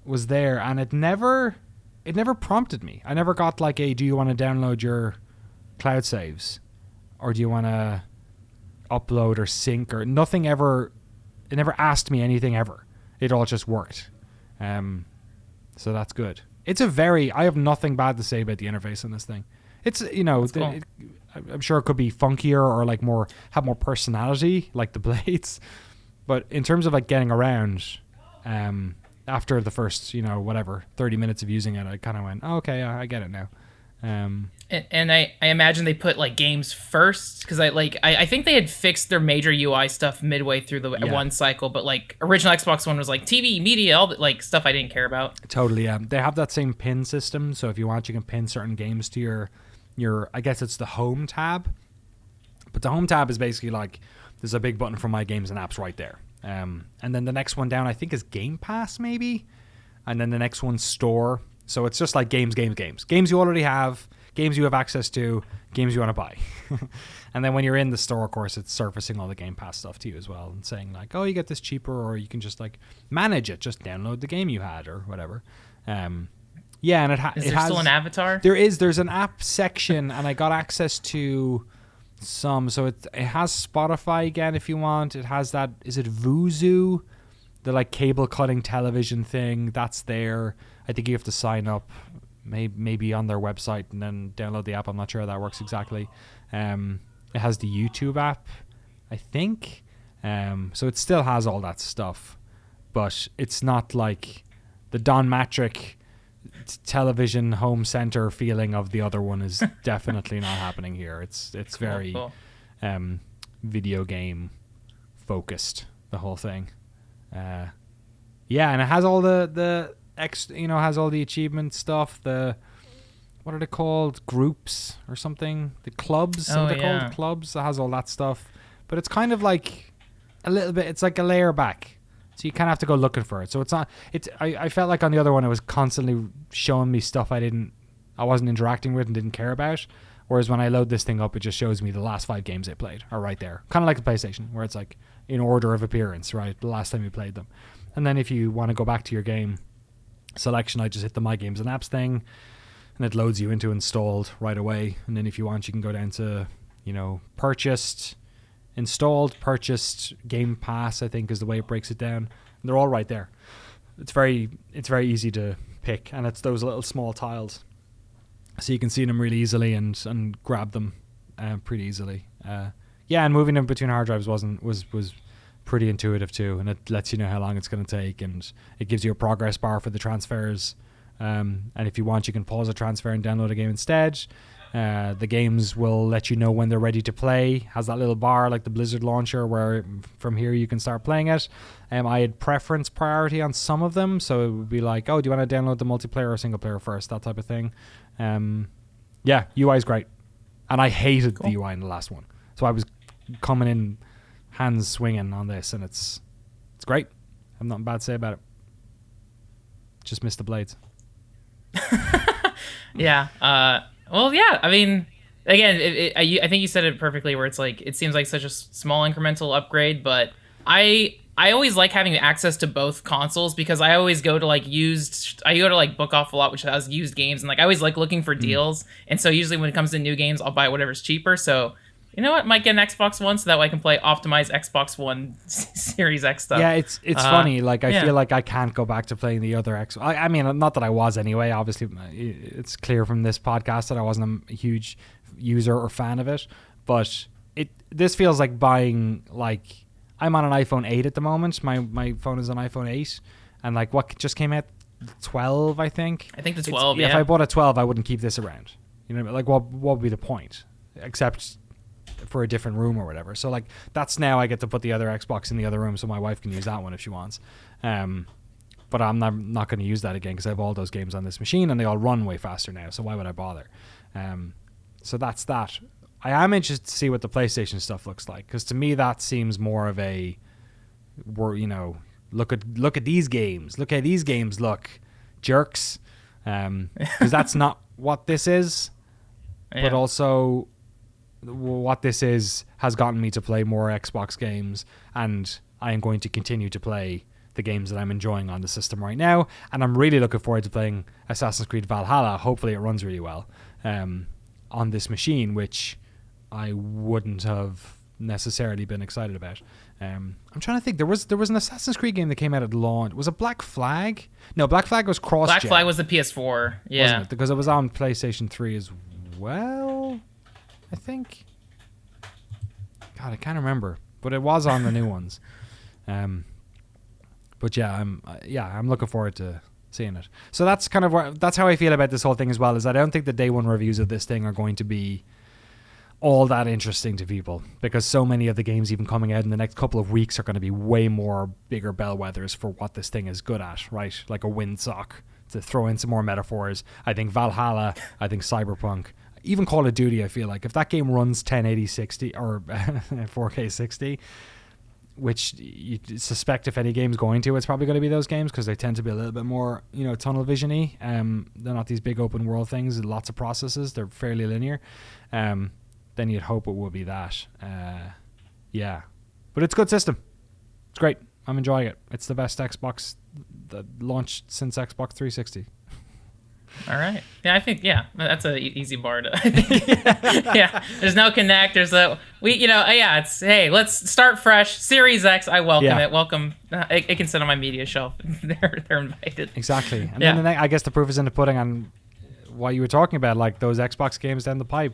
was there, and it never prompted me. I never got like a, do you want to download your cloud saves, or do you want to upload or sync, or nothing ever. It never asked me anything ever. It all just worked. So that's good. I have nothing bad to say about the interface on this thing. It's, cool. I'm sure it could be funkier or like have more personality, like the blades. But in terms of like getting around, after the first, 30 minutes of using it, I kind of went, oh, okay, I get it now. And I imagine they put like games first because I think they had fixed their major UI stuff midway through the one cycle, but like original Xbox One was like TV, media, all the like stuff I didn't care about. Totally, yeah. They have that same pin system, so if you want, you can pin certain games to your I guess it's the home tab. But the home tab is basically like there's a big button for my games and apps right there. And then the next one down I think is Game Pass maybe, and then the next one's Store. So it's just like games you already have, games you have access to, games you want to buy. And then when you're in the store, of course, it's surfacing all the Game Pass stuff to you as well and saying like, oh, you get this cheaper, or you can just like manage it, just download the game you had or whatever. Yeah, and is there still an avatar? There's an app section, and I got access to some. So it has Spotify again if you want. It has that, is it Vuzu? The like cable cutting television thing, that's there. I think you have to sign up maybe on their website and then download the app. I'm not sure how that works exactly. It has the YouTube app, I think. So it still has all that stuff, but it's not like the Don Matrick television home center feeling of the other one is definitely not happening here. It's very cool. Video game focused, the whole thing. Yeah, and it has all the has all the achievement stuff. What are they called? Groups or something? The clubs? What are they called? Clubs. It has all that stuff. But it's kind of like a little bit, it's like a layer back. So you kind of have to go looking for it. So it's not, I felt like on the other one, it was constantly showing me stuff I wasn't interacting with and didn't care about. Whereas when I load this thing up, it just shows me the last 5 games I played are right there. Kind of like the PlayStation, where it's like in order of appearance, right? The last time you played them. And then if you want to go back to your game selection, I just hit the My Games and Apps thing, and it loads you into installed right away. And then if you want, you can go down to, purchased, installed, purchased, Game Pass, I think is the way it breaks it down. And they're all right there. It's very easy to pick, and it's those little small tiles. So you can see them really easily and grab them pretty easily. And moving them between hard drives was pretty intuitive too, and it lets you know how long it's going to take, and it gives you a progress bar for the transfers. And if you want, you can pause a transfer and download a game instead. The games will let you know when they're ready to play. Has that little bar like the Blizzard launcher where from here you can start playing it. I had preference priority on some of them, so it would be like, oh, do you want to download the multiplayer or single player first, that type of thing. UI is great, and I hated the UI in the last one, so I was coming in hands swinging on this, and it's great. I've nothing bad to say about it. Just missed the blades. Yeah. Well, yeah. I mean, again, I think you said it perfectly. Where it's like it seems like such a small incremental upgrade, but I always like having access to both consoles because I always go to like used. I go to like Book Off a lot, which has used games, and like I always like looking for deals. And so usually when it comes to new games, I'll buy whatever's cheaper. So you know what, might get an Xbox One so that way I can play optimized Xbox One Series X stuff. Yeah, it's funny. Like I feel like I can't go back to playing the other X. I mean, not that I was anyway. Obviously, it's clear from this podcast that I wasn't a huge user or fan of it. But this feels like buying like. I'm on an iPhone 8 at the moment. My phone is an iPhone 8, and like what just came out, 12, I think. I think the 12. Yeah. If I bought a 12, I wouldn't keep this around. You know, like what would be the point, except for a different room or whatever. So like that's now I get to put the other Xbox in the other room, so my wife can use that one if she wants. But I'm not going to use that again because I have all those games on this machine and they all run way faster now. So why would I bother? So that's that. I am interested to see what the PlayStation stuff looks like because to me that seems more of a, look at these games, look how these games look, jerks, because that's not what this is, but also what this is has gotten me to play more Xbox games, and I am going to continue to play the games that I'm enjoying on the system right now, and I'm really looking forward to playing Assassin's Creed Valhalla. Hopefully it runs really well on this machine, which I wouldn't have necessarily been excited about. I'm trying to think. There was an Assassin's Creed game that came out at launch. Was it Black Flag? No, Black Flag was cross-gen. Black Flag was the PS4. Yeah, wasn't it? Because it was on PlayStation 3 as well, I think. God, I can't remember, but it was on the new ones. But yeah, I'm looking forward to seeing it. So that's kind of that's how I feel about this whole thing as well. Is I don't think the day one reviews of this thing are going to be all that interesting to people because so many of the games even coming out in the next couple of weeks are going to be way more bigger bellwethers for what this thing is good at, right? Like a windsock, to throw in some more metaphors. I think Valhalla, I think Cyberpunk, even Call of Duty, I feel like if that game runs 1080 60 or 4K 60, which you suspect if any game's going to, it's probably going to be those games because they tend to be a little bit more, tunnel vision-y. They're not these big open world things, lots of processes, they're fairly linear. Then you'd hope it would be that. Yeah. But it's a good system. It's great. I'm enjoying it. It's the best Xbox that launched since Xbox 360. All right. Yeah, I think, that's an easy bar to, yeah. There's no Kinect. There's it's, hey, let's start fresh. Series X, I welcome it. Welcome. It can sit on my media shelf. They're invited. Exactly. And then I guess the proof is in the pudding on what you were talking about, like those Xbox games down the pipe.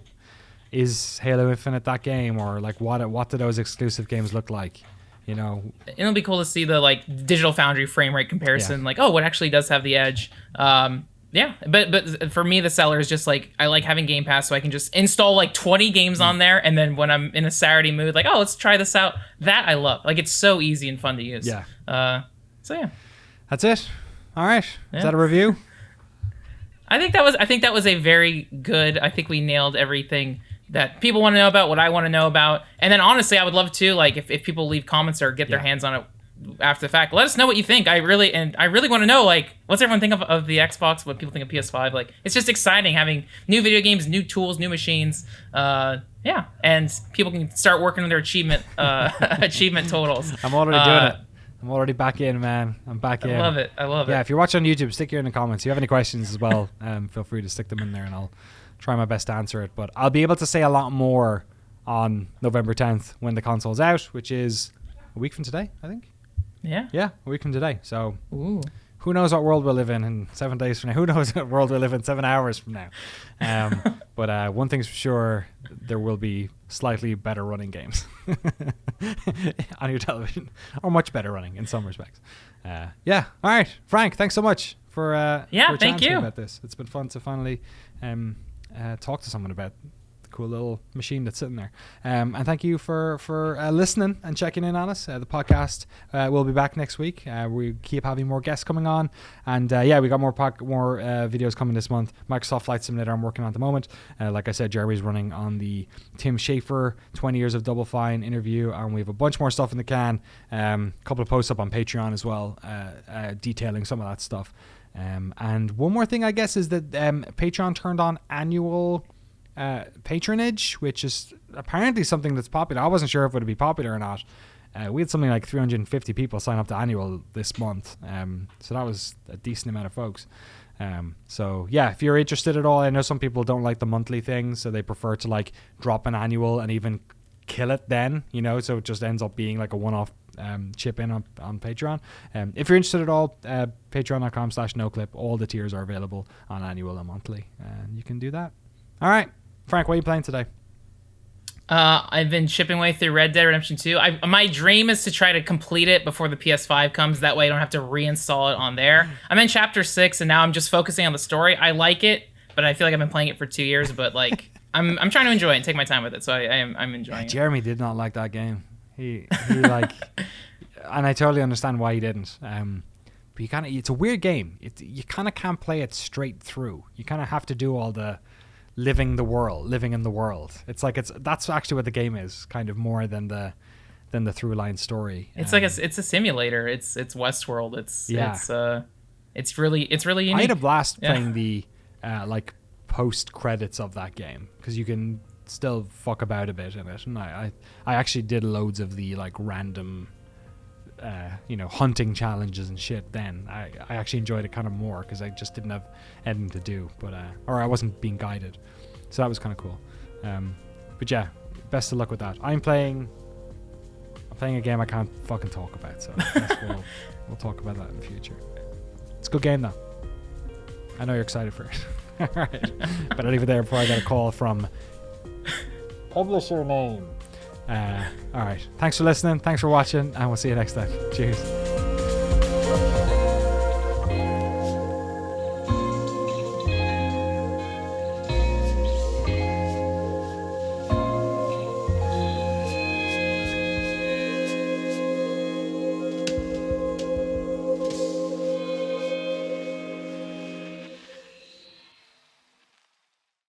Is Halo Infinite that game, or like what do those exclusive games look like? It'll be cool to see the like Digital Foundry frame rate comparison. Like, what actually does have the edge? But for me, the seller is just like I like having Game Pass, so I can just install like 20 games on there, and then when I'm in a Saturday mood, like, let's try this out. That I love. Like, it's so easy and fun to use. Yeah. That's it. All right. Is that a review? I think that was a very good. I think we nailed everything that people want to know about, what I want to know about. And then honestly, I would love to, like, if people leave comments or get their hands on it after the fact, let us know what you think. I really want to know, like, what's everyone think of the Xbox, what people think of PS5. Like, it's just exciting having new video games, new tools, new machines. And people can start working on their achievement totals. I'm already doing it. I'm already back in, man. I'm back in. I love it. Yeah, if you're watching on YouTube, stick here in the comments. If you have any questions as well, feel free to stick them in there and I'll try my best to answer it. But I'll be able to say a lot more on November 10th when the console's out, which is a week from today, I think. Yeah, a week from today. So who knows what world we'll live in 7 days from now? Who knows what world we'll live in 7 hours from now? But one thing's for sure, there will be slightly better running games on your television, or much better running in some respects. All right, Frank, thanks so much for thank you about this. It's been fun to finally talk to someone about the cool little machine that's sitting there. And thank you for listening and checking in on us. The podcast will be back next week. We keep having more guests coming on, and we got more videos coming this month. Microsoft Flight Simulator I'm working on at the moment. Like I said, Jeremy's running on the Tim Schafer 20 Years of Double Fine interview, and we have a bunch more stuff in the can. A couple of posts up on Patreon as well, detailing some of that stuff. And one more thing, I guess, is that Patreon turned on annual patronage, which is apparently something that's popular. I wasn't sure if it would be popular or not. We had something like 350 people sign up to annual this month, so that was a decent amount of folks. So yeah, if you're interested at all, I know some people don't like the monthly thing, so they prefer to like drop an annual and even kill it then, so it just ends up being like a one-off chip in on Patreon. If you're interested at all, patreon.com/noclip. All the tiers are available on annual and monthly, and you can do that. All right, Frank, what are you playing today? I've been chipping away through Red Dead Redemption 2. My dream is to try to complete it before the PS5 comes. That way I don't have to reinstall it on there. I'm in Chapter 6, and now I'm just focusing on the story. I like it, but I feel like I've been playing it for 2 years. But like, I'm trying to enjoy it and take my time with it. So I'm enjoying it. Jeremy did not like that game. He like, and I totally understand why he didn't. But it's a weird game. You kind of can't play it straight through. You kind of have to do all the living in the world. It's like that's actually what the game is, kind of more than the through line story. It's like it's a simulator. It's Westworld. It's really unique. I had a blast playing the like post credits of that game, because you can still fuck about a bit in it, and I actually did loads of the like random hunting challenges and shit. Then I actually enjoyed it kind of more because I just didn't have anything to do, or I wasn't being guided, so that was kind of cool. But yeah, best of luck with that. I'm playing a game I can't fucking talk about, so I guess we'll talk about that in the future. It's a good game though. I know you're excited for it. All right, but I'll leave it there before I get a call from publisher name. All right, thanks for listening, thanks for watching, and we'll see you next time. Cheers.